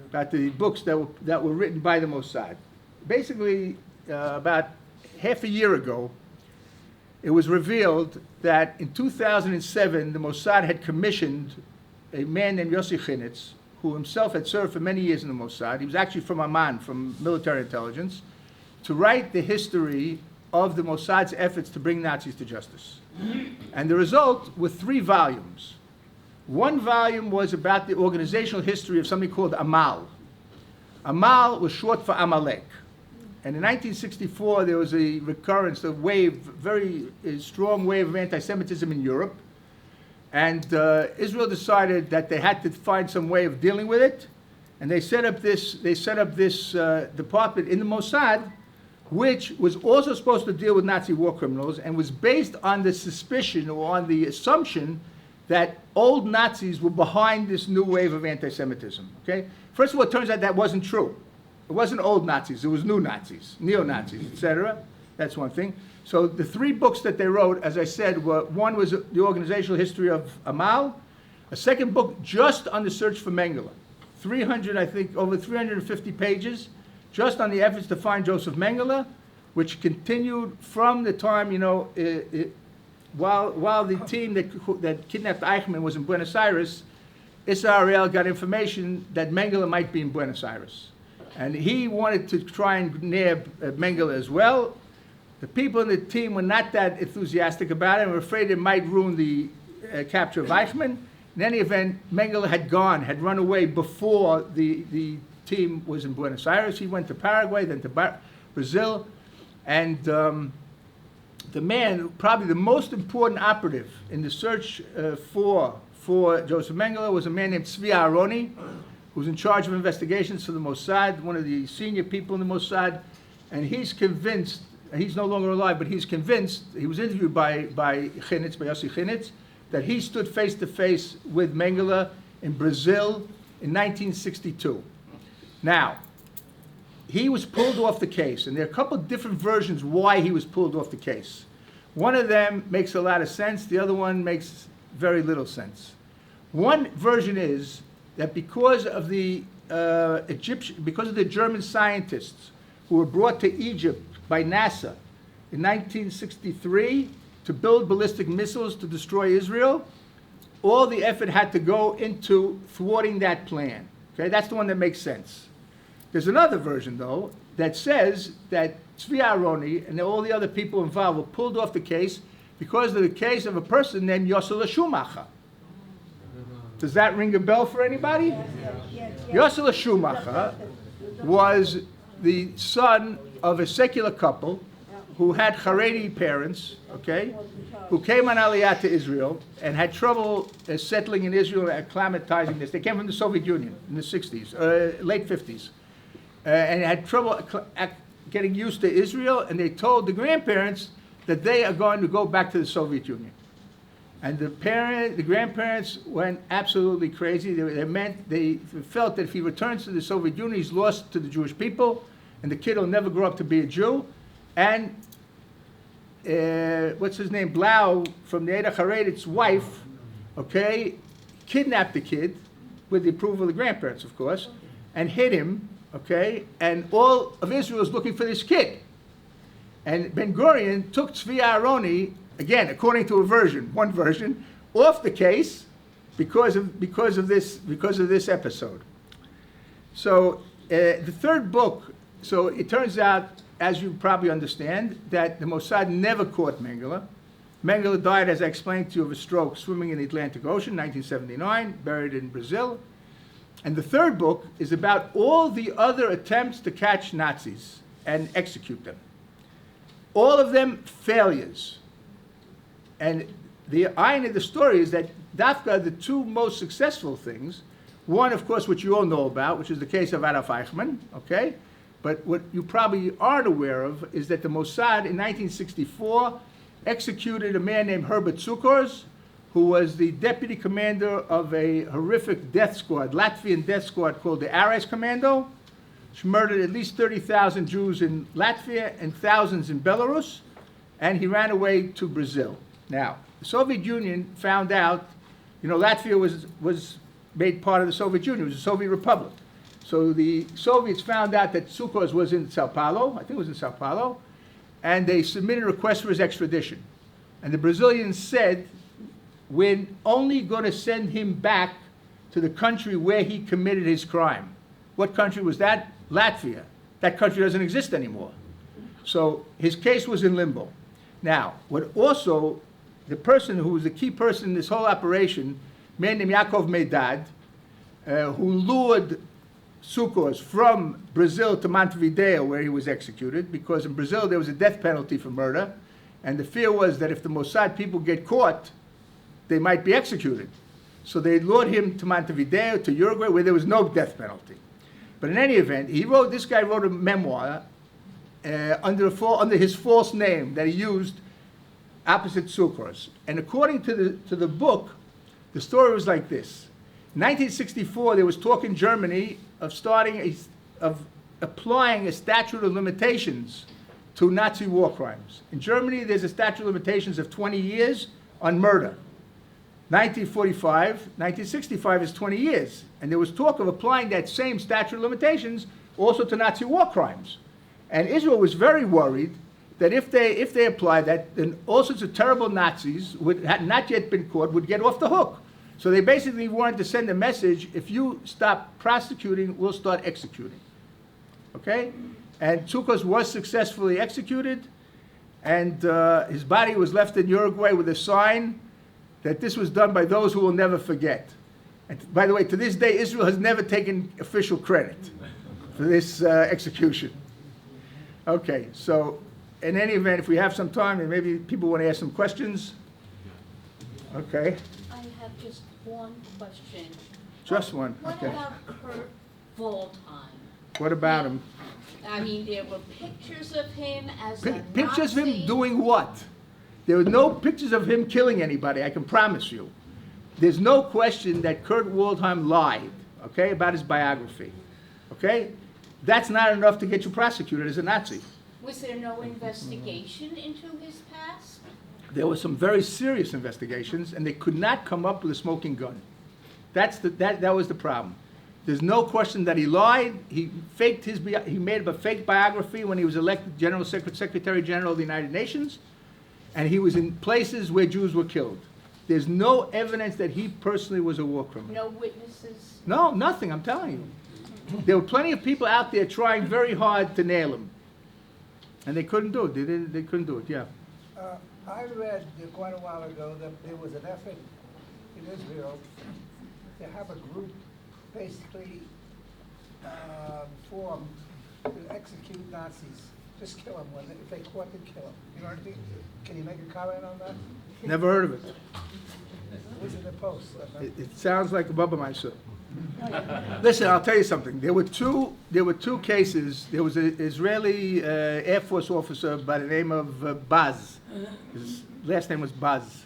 about the books that were written by the Mossad. Basically, about half a year ago, it was revealed that in 2007, the Mossad had commissioned a man named Yossi Chinitz, who himself had served for many years in the Mossad. He was actually from Amman, from military intelligence, to write the history of the Mossad's efforts to bring Nazis to justice. And the result were 3 volumes. One volume was about the organizational history of something called Amal. Amal was short for Amalek. And in 1964, there was a recurrence, a very strong wave of anti-Semitism in Europe. And Israel decided that they had to find some way of dealing with it. And they set up this department in the Mossad, which was also supposed to deal with Nazi war criminals and was based on the suspicion or on the assumption that old Nazis were behind this new wave of anti-Semitism. Okay? First of all, it turns out that wasn't true. It wasn't old Nazis, it was new Nazis, neo-Nazis, etc. That's one thing. So the 3 books that they wrote, as I said, one was the organizational history of Amal, a second book just on the search for Mengele. 300, I think, over 350 pages, just on the efforts to find Joseph Mengele, which continued from the time, you know, while the team that kidnapped Eichmann was in Buenos Aires, Issa Ariel got information that Mengele might be in Buenos Aires. And he wanted to try and nab Mengele as well. The people in the team were not that enthusiastic about it and were afraid it might ruin the capture of Eichmann. In any event, Mengele had run away before the team was in Buenos Aires. He went to Paraguay, then to Brazil. And the man, probably the most important operative in the search for Joseph Mengele, was a man named Tzvi Aharoni, who was in charge of investigations for the Mossad, one of the senior people in the Mossad. And he's convinced, he's no longer alive, but he's convinced, he was interviewed by Chinitz, by Yossi Chinitz, that he stood face to face with Mengele in Brazil in 1962. Now, he was pulled off the case, and there are a couple of different versions why he was pulled off the case. One of them makes a lot of sense, the other one makes very little sense. One version is that because of the German scientists who were brought to Egypt by NASA in 1963 to build ballistic missiles to destroy Israel, all the effort had to go into thwarting that plan. Okay, that's the one that makes sense. There's another version, though, that says that Tzvi Aharoni and all the other people involved were pulled off the case because of the case of a person named Yossel Schumacher. Does that ring a bell for anybody? Yes. Yossel Schumacher was the son of a secular couple who had Haredi parents, okay, who came on Aliyah to Israel and had trouble settling in Israel and acclimatizing this. They came from the Soviet Union in the 60s, late 50s, and had trouble getting used to Israel, and they told the grandparents that they are going to go back to the Soviet Union. And the grandparents went absolutely crazy. They felt that if he returns to the Soviet Union, he's lost to the Jewish people, and the kid will never grow up to be a Jew. And what's his name, Blau, from the Eda Haredit's wife, okay, kidnapped the kid with the approval of the grandparents, of course, and hid him, okay, and all of Israel is looking for this kid. And Ben Gurion took Tzvi Aharoni, again, according to one version, off the case because of this episode. So the third book, so it turns out, as you probably understand, that the Mossad never caught Mengele. Mengele died, as I explained to you, of a stroke swimming in the Atlantic Ocean, 1979, buried in Brazil. And the third book is about all the other attempts to catch Nazis and execute them. All of them failures. And the irony of the story is that Dafka, the two most successful things, one, of course, which you all know about, which is the case of Adolf Eichmann, okay? But what you probably aren't aware of is that the Mossad in 1964 executed a man named Herbert Tsukors, who was the deputy commander of a horrific death squad, Latvian death squad called the Ares Commando, which murdered at least 30,000 Jews in Latvia and thousands in Belarus, and he ran away to Brazil. Now, the Soviet Union found out, Latvia was made part of the Soviet Union, it was a Soviet republic. So the Soviets found out that Tsukos was in Sao Paulo, I think it was in Sao Paulo, and they submitted a request for his extradition. And the Brazilians said, we're only going to send him back to the country where he committed his crime. What country was that? Latvia. That country doesn't exist anymore. So his case was in limbo. Now, what also, the person who was the key person in this whole operation, a man named Yaakov Meidad, who lured Tsukos from Brazil to Montevideo, where he was executed, because in Brazil there was a death penalty for murder, and the fear was that if the Mossad people get caught, they might be executed. So they lured him to Montevideo, to Uruguay, where there was no death penalty. But in any event, this guy wrote a memoir under his false name that he used opposite Tsukos. And according to the book, the story was like this. In 1964, there was talk in Germany of applying a statute of limitations to Nazi war crimes. In Germany, there's a statute of limitations of 20 years on murder. 1945, 1965 is 20 years. And there was talk of applying that same statute of limitations also to Nazi war crimes. And Israel was very worried that if they applied that, then all sorts of terrible Nazis who had not yet been caught would get off the hook. So they basically wanted to send a message, if you stop prosecuting, we'll start executing. Okay? And Tsukos was successfully executed, and his body was left in Uruguay with a sign that this was done by those who will never forget. And by the way, to this day, Israel has never taken official credit for this execution. Okay, so in any event, if we have some time, and maybe people want to ask some questions. Okay. I have just one question. Just one, What okay. about Kurt Waldheim? What about him? I mean, there were pictures of him as a Pictures of him Nazi. doing what? There were no pictures of him killing anybody, I can promise you. There's no question that Kurt Waldheim lied, okay, about his biography, okay? That's not enough to get you prosecuted as a Nazi. Was there no investigation into his past? There were some very serious investigations, and they could not come up with a smoking gun. That was the problem. There's no question that he lied. He made up a fake biography when he was elected Secretary General of the United Nations, and he was in places where Jews were killed. There's no evidence that he personally was a war criminal. No witnesses? No, nothing, I'm telling you. There were plenty of people out there trying very hard to nail him. And they couldn't do it. They couldn't do it, yeah. I read quite a while ago that there was an effort in Israel to have a group basically formed to execute Nazis. Just kill them. If they caught them, kill them. You know what I mean? Can you make a comment on that? Never heard of it. It was in the Post. It sounds like a Bubba Meiser. Listen, I'll tell you something. There were two cases. There was an Israeli Air Force officer by the name of Baz. His last name was Baz.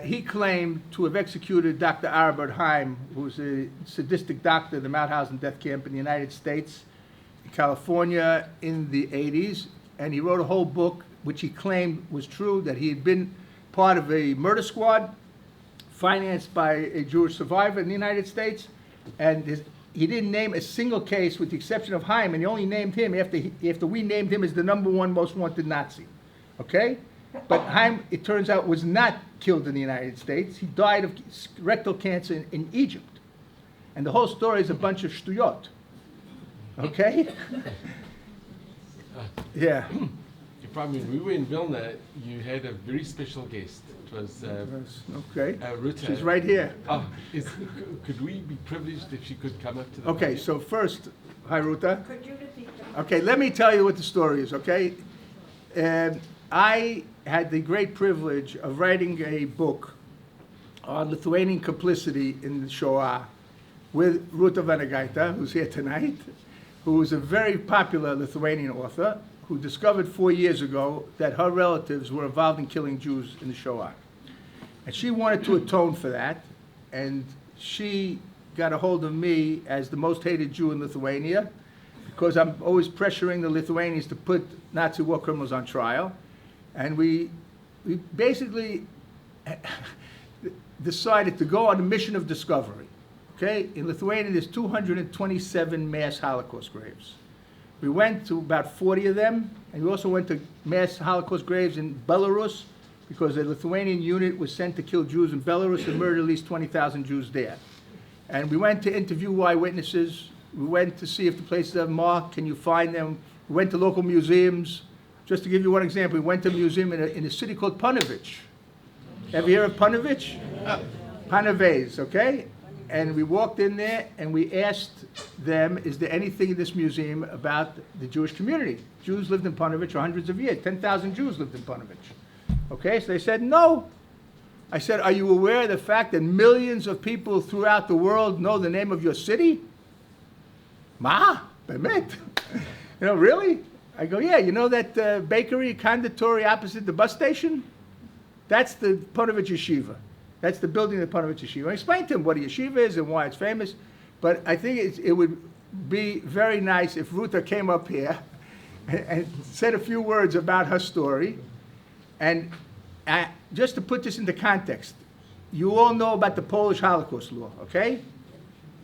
He claimed to have executed Dr. Arbert Haim, who was a sadistic doctor at the Mauthausen death camp in the United States, in California in the 80s. And he wrote a whole book, which he claimed was true, that he had been part of a murder squad financed by a Jewish survivor in the United States, and he didn't name a single case with the exception of Haim, and he only named him after we named him as the #1 most wanted Nazi, okay? But Haim, it turns out, was not killed in the United States. He died of rectal cancer in Egypt, and the whole story is a bunch of shtuyot, okay? Yeah. Efraim, when we were in Vilna, you had a very special guest. It was Okay. Ruta. She's right here. Oh, could we be privileged if she could come up to the Okay, podium? so first, hi Ruta. Could you repeat them? Okay, let me tell you what the story is, okay? I had the great privilege of writing a book on Lithuanian complicity in the Shoah with Ruta Vanagaita, who's here tonight, who is a very popular Lithuanian author, who discovered 4 years ago that her relatives were involved in killing Jews in the Shoah. And she wanted to atone for that, and she got a hold of me as the most hated Jew in Lithuania, because I'm always pressuring the Lithuanians to put Nazi war criminals on trial. And we basically decided to go on a mission of discovery. Okay? In Lithuania, there's 227 mass Holocaust graves. We went to about 40 of them, and we also went to mass Holocaust graves in Belarus, because a Lithuanian unit was sent to kill Jews in Belarus and murdered at least 20,000 Jews there. And we went to interview eyewitnesses. We went to see if the places are marked. Can you find them? We went to local museums. Just to give you one example, we went to a museum in a city called Panovich. Ever hear of Panovich? Panovez, okay? And we walked in there and we asked them, is there anything in this museum about the Jewish community? Jews lived in Panovich for hundreds of years. 10,000 Jews lived in Panovich. Okay, so they said no. I said, are you aware of the fact that millions of people throughout the world know the name of your city? Ma, bemet. You know, really? I go, yeah, you know that bakery, conditori opposite the bus station? That's the Panovich Yeshiva. That's the building of the Panovich Yeshiva. I explained to him what a yeshiva is and why it's famous, but I think it would be very nice if Ruta came up here and said a few words about her story. And just to put this into context, you all know about the Polish Holocaust law, okay?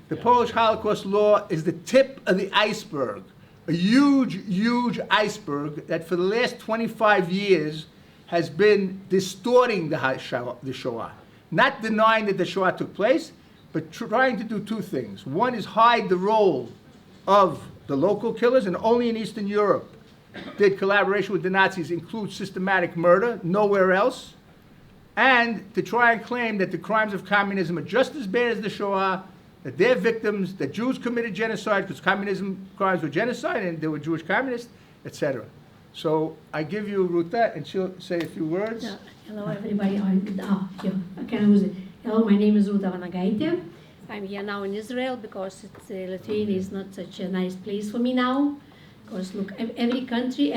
The Polish Holocaust law is the tip of the iceberg, a huge, huge iceberg that for the last 25 years has been distorting the Shoah. Not denying that the Shoah took place, but trying to do two things. One is hide the role of the local killers, and only in Eastern Europe did collaboration with the Nazis include systematic murder, nowhere else, and to try and claim that the crimes of communism are just as bad as the Shoah, that they're victims, that Jews committed genocide because communism crimes were genocide and they were Jewish communists, etc. So I give you Ruta, and she'll say a few words. Yeah. Hello, everybody. Hello, my name is Ruta Vanagaite. I'm here now in Israel because Lithuania is not such a nice place for me now. Because look, every country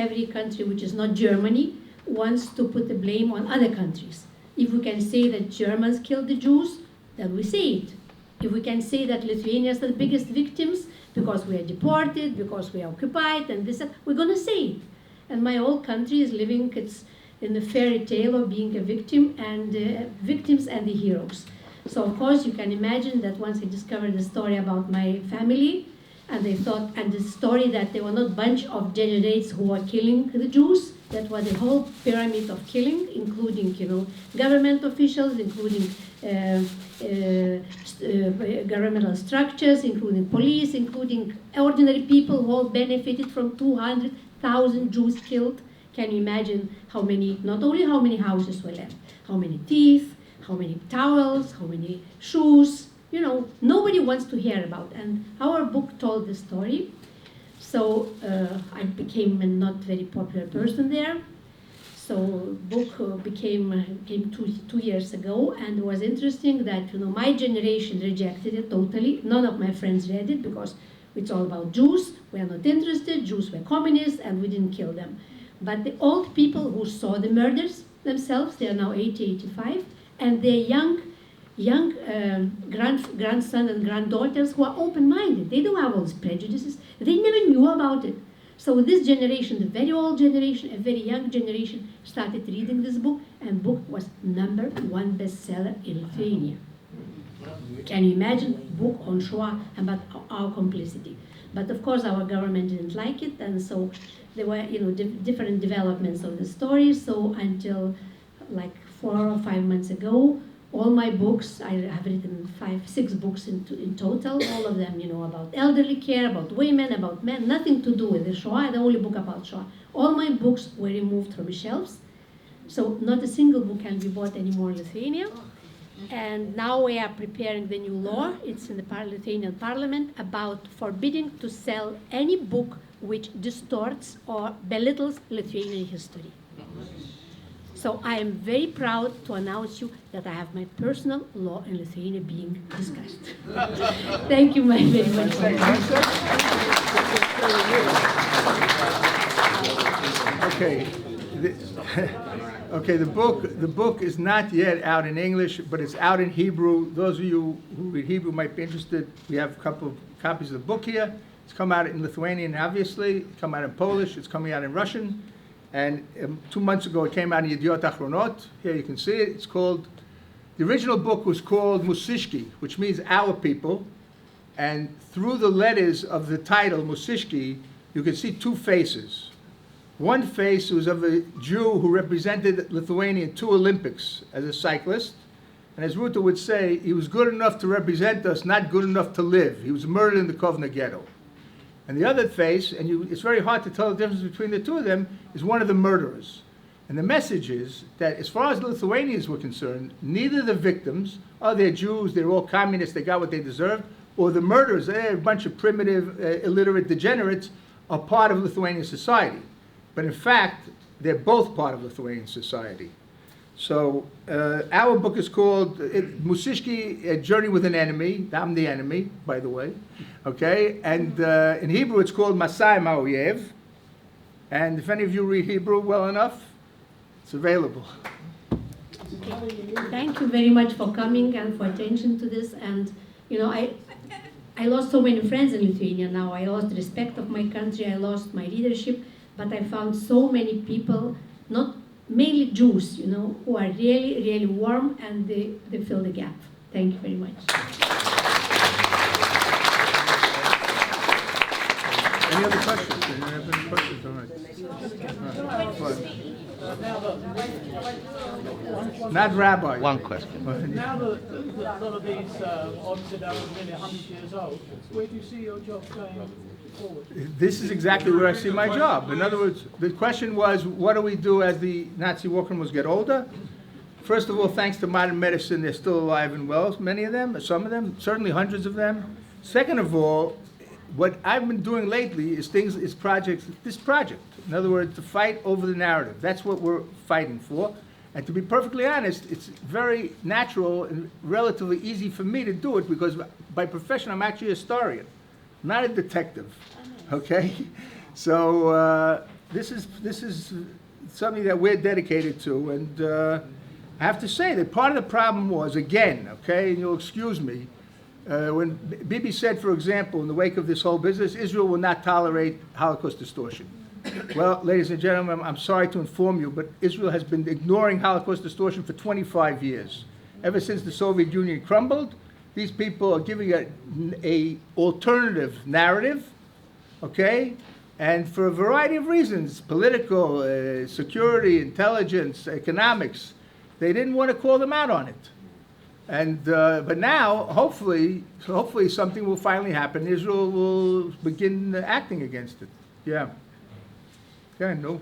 which is not Germany wants to put the blame on other countries. If we can say that Germans killed the Jews, then we say it. if we can say that Lithuania is the biggest victims because we are deported, because we are occupied, and this, we're going to say it. And my whole country is living it's in the fairy tale of being a victim and victims and the heroes. So of course you can imagine that once I discovered the story about my family, and they thought, and the story that they were not a bunch of degenerates who were killing the Jews, that was the whole pyramid of killing, including, government officials, including governmental structures, including police, including ordinary people who all benefited from 200,000 Jews killed. Can you imagine how many, not only how many houses were left, how many teeth, how many towels, how many shoes, nobody wants to hear about. And our book told the story. So I became a not very popular person there. So book came 2 years ago, and it was interesting that my generation rejected it totally. None of my friends read it because it's all about Jews. We are not interested. Jews were communists, and we didn't kill them. But the old people who saw the murders themselves, they are now 80, 85, and their young grandson and granddaughters who are open-minded. They don't have all these prejudices. They never knew about it. So this generation, the very old generation, a very young generation, started reading this book, and book was #1 bestseller in Lithuania. Can you imagine book on Shoah about our complicity? But of course our government didn't like it, and so there were different developments of the story. So until like 4 or 5 months ago, all my books, I have written 6 books in total, all of them, about elderly care, about women, about men, nothing to do with the Shoah, the only book about Shoah. All my books were removed from the shelves, so not a single book can be bought anymore in Lithuania. And now we are preparing the new law, it's in the Lithuanian parliament, about forbidding to sell any book which distorts or belittles Lithuanian history. So I am very proud to announce you that I have my personal law in Lithuania being discussed. Thank you very much. Okay. Okay, the book is not yet out in English, but it's out in Hebrew. Those of you who read Hebrew might be interested. We have a couple of copies of the book here. It's come out in Lithuanian, obviously. It's come out in Polish. It's coming out in Russian. And 2 months ago, it came out in Yediot Achronot. Here you can see it. It's called, the original book was called Musishki, which means our people. And through the letters of the title, Musishki, you can see 2 faces. One face was of a Jew who represented Lithuania in 2 Olympics as a cyclist. And as Ruta would say, he was good enough to represent us, not good enough to live. He was murdered in the Kovna ghetto. And the other face, and it's very hard to tell the difference between the 2 of them, is one of the murderers. And the message is that as far as the Lithuanians were concerned, neither the victims, they're Jews, they're all communists, they got what they deserved, or the murderers, they're a bunch of primitive, illiterate degenerates, are part of Lithuanian society. But in fact, they're both part of Lithuanian society. So our book is called Musishki, A Journey with an Enemy. I'm the enemy, by the way. Okay? And in Hebrew, it's called Masai Ma'oyev. And if any of you read Hebrew well enough, it's available. Thank you very much for coming and for attention to this. And, I lost so many friends in Lithuania now. I lost respect of my country. I lost my leadership. But I found so many people, not mainly Jews, who are really, really warm, and they fill the gap. Thank you very much. Any other questions? Anyone have any questions? All right. Not rabbi. One question. Now that a lot of these officers are nearly 100 years old, where do you see your job going forward? This is exactly where I see my job. In other words, the question was, what do we do as the Nazi war criminals get older? First of all, thanks to modern medicine, they're still alive and well, many of them, some of them, certainly hundreds of them. Second of all, what I've been doing lately is this project. In other words, to fight over the narrative. That's what we're fighting for. And to be perfectly honest, it's very natural and relatively easy for me to do it because by profession, I'm actually a historian, not a detective, okay? So this is something that we're dedicated to. And I have to say that part of the problem was, again, okay, and you'll excuse me, When Bibi said, for example, in the wake of this whole business, Israel will not tolerate Holocaust distortion. Well, ladies and gentlemen, I'm sorry to inform you, but Israel has been ignoring Holocaust distortion for 25 years. Ever since the Soviet Union crumbled, these people are giving a alternative narrative, okay? And for a variety of reasons, political, security, intelligence, economics, they didn't want to call them out on it. And, but now, hopefully something will finally happen. Israel will begin acting against it. Yeah. Yeah, no. A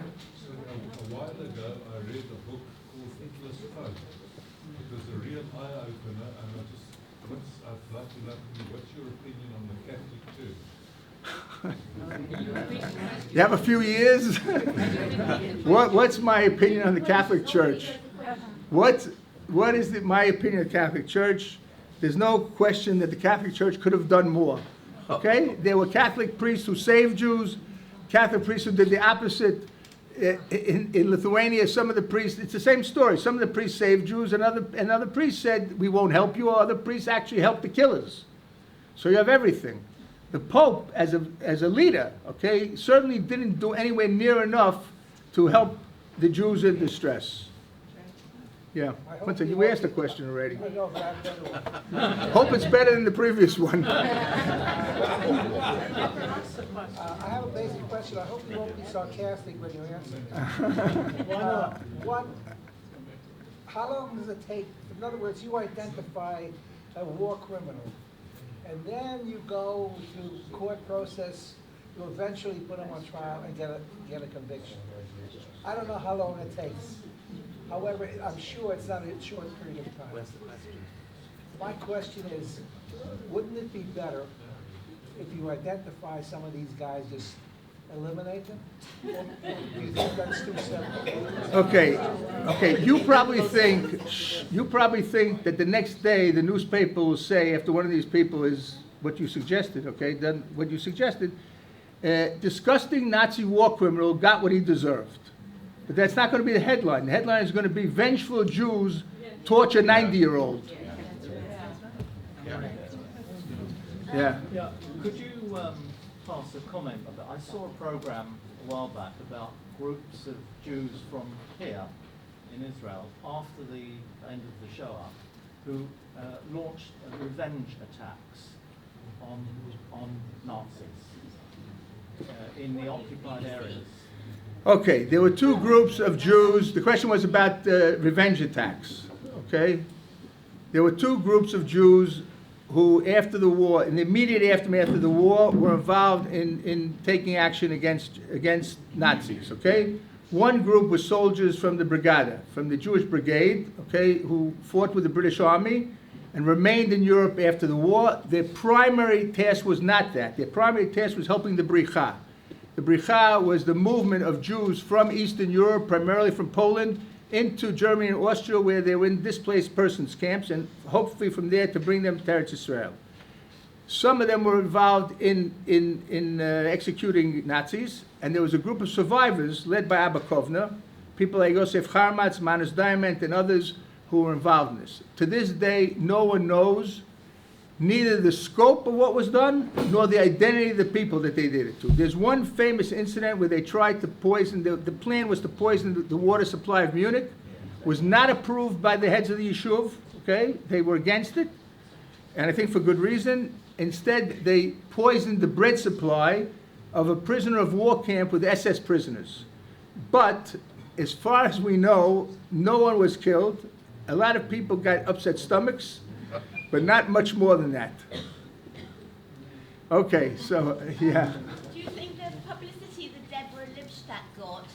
while ago, I read a book called Hitler's Phone. It was a real eye-opener, and I'd like to know what's your opinion on the Catholic Church? You have a few years? What's my opinion on the Catholic Church? What is my opinion of the Catholic Church? There's no question that the Catholic Church could have done more. Okay? There were Catholic priests who saved Jews, Catholic priests who did the opposite. In Lithuania, some of the priests, it's the same story. Some of the priests saved Jews, and other priests said, we won't help you, or other priests actually helped the killers. So you have everything. The Pope, as a leader, okay, certainly didn't do anywhere near enough to help the Jews in distress. Yeah. One second, we asked a question already. I know, but I've done one. Hope it's better than the previous one. I have a basic question. I hope you won't be sarcastic when you answer it. Why not? How long does it take? In other words, you identify a war criminal, and then you go through court process. You eventually put him on trial and get a conviction. I don't know how long it takes. However, I'm sure it's not a short period of time. My question is, wouldn't it be better if you identify some of these guys, just eliminate them? Or do you think that's too simple? Okay. You probably think that the next day the newspaper will say, after one of these people is what you suggested, okay, then what you suggested, disgusting Nazi war criminal got what he deserved. But that's not going to be the headline. The headline is going to be vengeful Jews torture 90-year-old. Yeah. Yeah. Could you pass a comment on that? I saw a program a while back about groups of Jews from here in Israel after the end of the Shoah who launched revenge attacks on Nazis in the occupied areas. Okay, there were two groups of Jews. The question was about revenge attacks, okay? There were two groups of Jews who, after the war, in the immediate aftermath of the war, were involved in taking action against Nazis, okay? One group was soldiers from the Brigada, from the Jewish Brigade, okay, who fought with the British Army and remained in Europe after the war. Their primary task was not that. Their primary task was helping the Bricha. The Bricha was the movement of Jews from Eastern Europe, primarily from Poland, into Germany and Austria, where they were in displaced persons camps, and hopefully from there to bring them to Eretz Israel. Some of them were involved in executing Nazis, and there was a group of survivors led by Abba Kovner, people like Yosef Harmatz, Manus Diamond, and others who were involved in this. To this day, no one knows neither the scope of what was done, nor the identity of the people that they did it to. There's one famous incident where they tried to poison, the plan was to poison the water supply of Munich. Was not approved by the heads of the Yishuv, okay? They were against it, and I think for good reason. Instead, they poisoned the bread supply of a prisoner of war camp with SS prisoners. But, as far as we know, no one was killed. A lot of people got upset stomachs, but not much more than that. Okay, so, yeah. Do you think the publicity that Deborah Lipstadt got,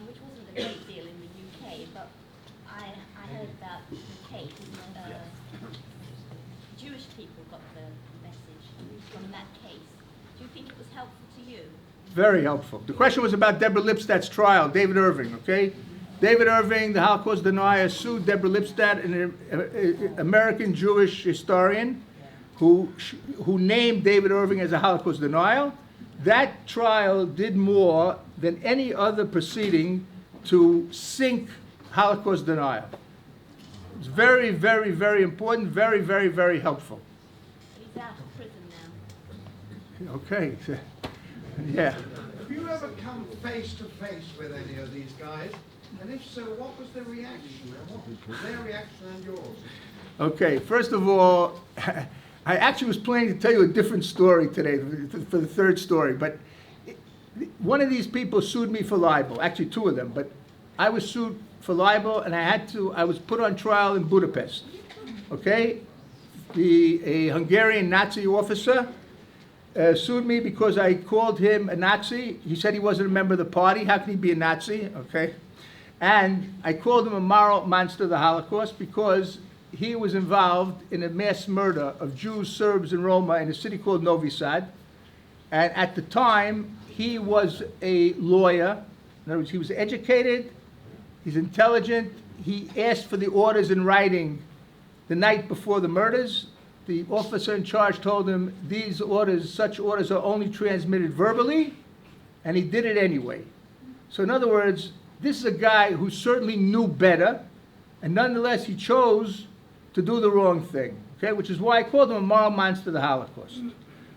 which wasn't a great deal in the UK, but I heard about the case, Jewish people got the message from that case. Do you think it was helpful to you? Very helpful. The question was about Deborah Lipstadt's trial, David Irving, okay? David Irving, the Holocaust denier, sued Deborah Lipstadt, an American Jewish historian who named David Irving as a Holocaust denial. That trial did more than any other proceeding to sink Holocaust denial. It's very, very, very important, very, very, very helpful. He's out of prison now. Okay, yeah. Have you ever come face to face with any of these guys? And if so, what was the reaction? And what was their reaction and yours? Okay, first of all, I actually was planning to tell you a different story today for the third story, but one of these people sued me for libel, actually two of them, but I was sued for libel and I was put on trial in Budapest, okay? A Hungarian Nazi officer sued me because I called him a Nazi. He said he wasn't a member of the party. How can he be a Nazi, okay? And I called him a moral monster of the Holocaust because he was involved in a mass murder of Jews, Serbs, and Roma in a city called Novi Sad. And at the time, he was a lawyer. In other words, he was educated, he's intelligent. He asked for the orders in writing the night before the murders. The officer in charge told him these orders, such orders are only transmitted verbally, and he did it anyway. So in other words, this is a guy who certainly knew better, and nonetheless he chose to do the wrong thing, okay? Which is why I called him a moral monster of the Holocaust.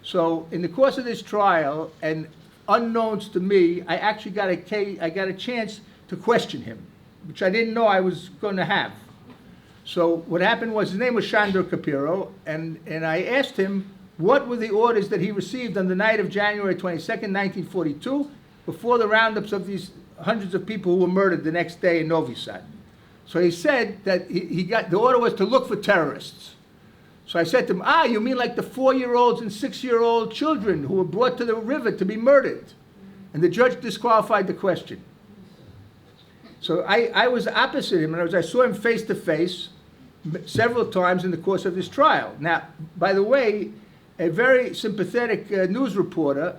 So in the course of this trial, and unknowns to me, I actually got a chance to question him, which I didn't know I was going to have. So what happened was, his name was Shandor Capiro, and I asked him what were the orders that he received on the night of January 22nd, 1942, before the roundups of these hundreds of people who were murdered the next day in Novi Sad. So he said that he got, the order was to look for terrorists. So I said to him, you mean like the 4-year-olds and 6-year-old children who were brought to the river to be murdered? And the judge disqualified the question. So I was opposite him, and I saw him face to face several times in the course of this trial. Now, by the way, a very sympathetic news reporter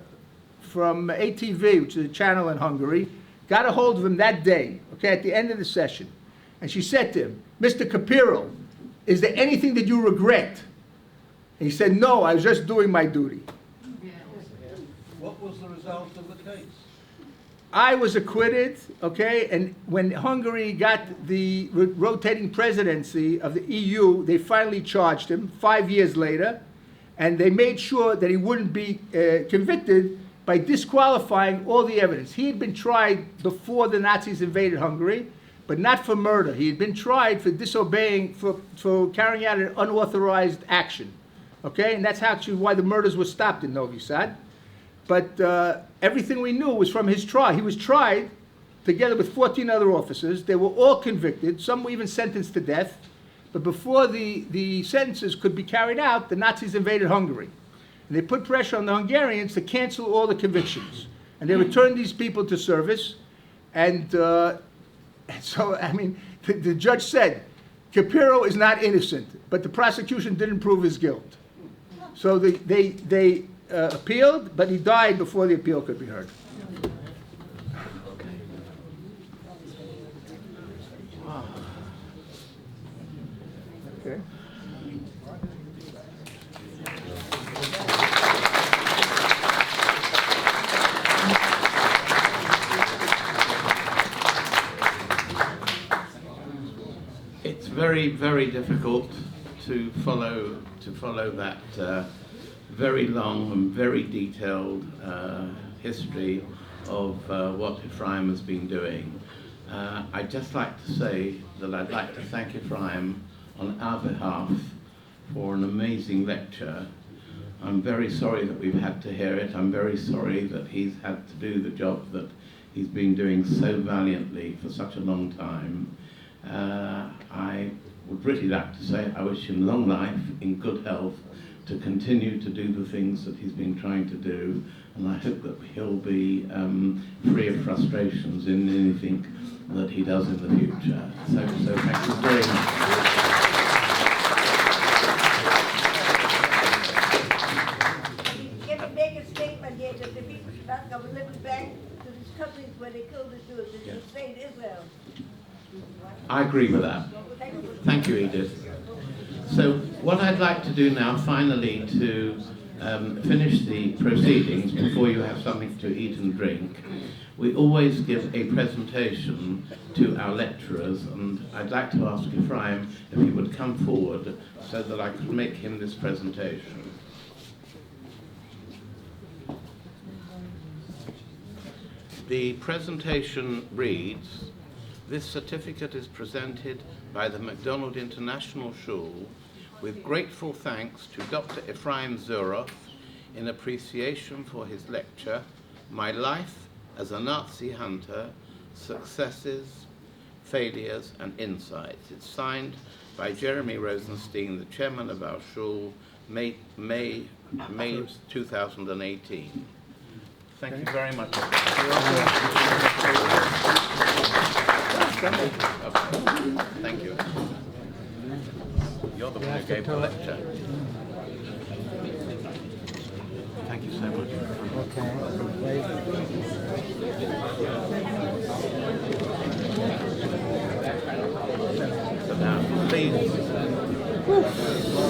from ATV, which is a channel in Hungary, got a hold of him that day, okay, at the end of the session. And she said to him, Mr. Capiro, is there anything that you regret? And he said, no, I was just doing my duty. What was the result of the case? I was acquitted, okay, and when Hungary got the rotating presidency of the EU, they finally charged him 5 years later, and they made sure that he wouldn't be convicted by disqualifying all the evidence. He had been tried before the Nazis invaded Hungary, but not for murder. He had been tried for disobeying, for carrying out an unauthorized action, okay, and that's actually why the murders were stopped in Novi Sad. But everything we knew was from his trial. He was tried together with 14 other officers. They were all convicted. Some were even sentenced to death. But before the sentences could be carried out, the Nazis invaded Hungary. And they put pressure on the Hungarians to cancel all the convictions. And they returned these people to service. And so, I mean, the judge said, Capiro is not innocent, but the prosecution didn't prove his guilt. So they appealed, but he died before the appeal could be heard. Okay. It's very, very difficult to follow that very long and very detailed history of what Efraim has been doing. I'd just like to say that I'd like to thank Efraim on our behalf for an amazing lecture. I'm very sorry that we've had to hear it. I'm very sorry that he's had to do the job that he's been doing so valiantly for such a long time. I would really like to say I wish him long life in good health to continue to do the things that he's been trying to do, and I hope that he'll be free of frustrations in anything that he does in the future. So thank you very much. Can you make a statement here that the people should not go living back to these countries where they killed the Jews, and you say in Israel? I agree with that. Thank you, Edith. So what I'd like to do now, finally, to finish the proceedings before you have something to eat and drink, we always give a presentation to our lecturers, and I'd like to ask Efraim if he would come forward so that I could make him this presentation. The presentation reads, "This certificate is presented by the MacDonald International Shul with grateful thanks to Dr. Efraim Zurof in appreciation for his lecture, My Life as a Nazi Hunter, Successes, Failures and Insights." It's signed by Jeremy Rosenstein, the chairman of our shul, May 2018. Thank you very much. Thank you. You're the one who gave the lecture. Thank you so much. So now, please.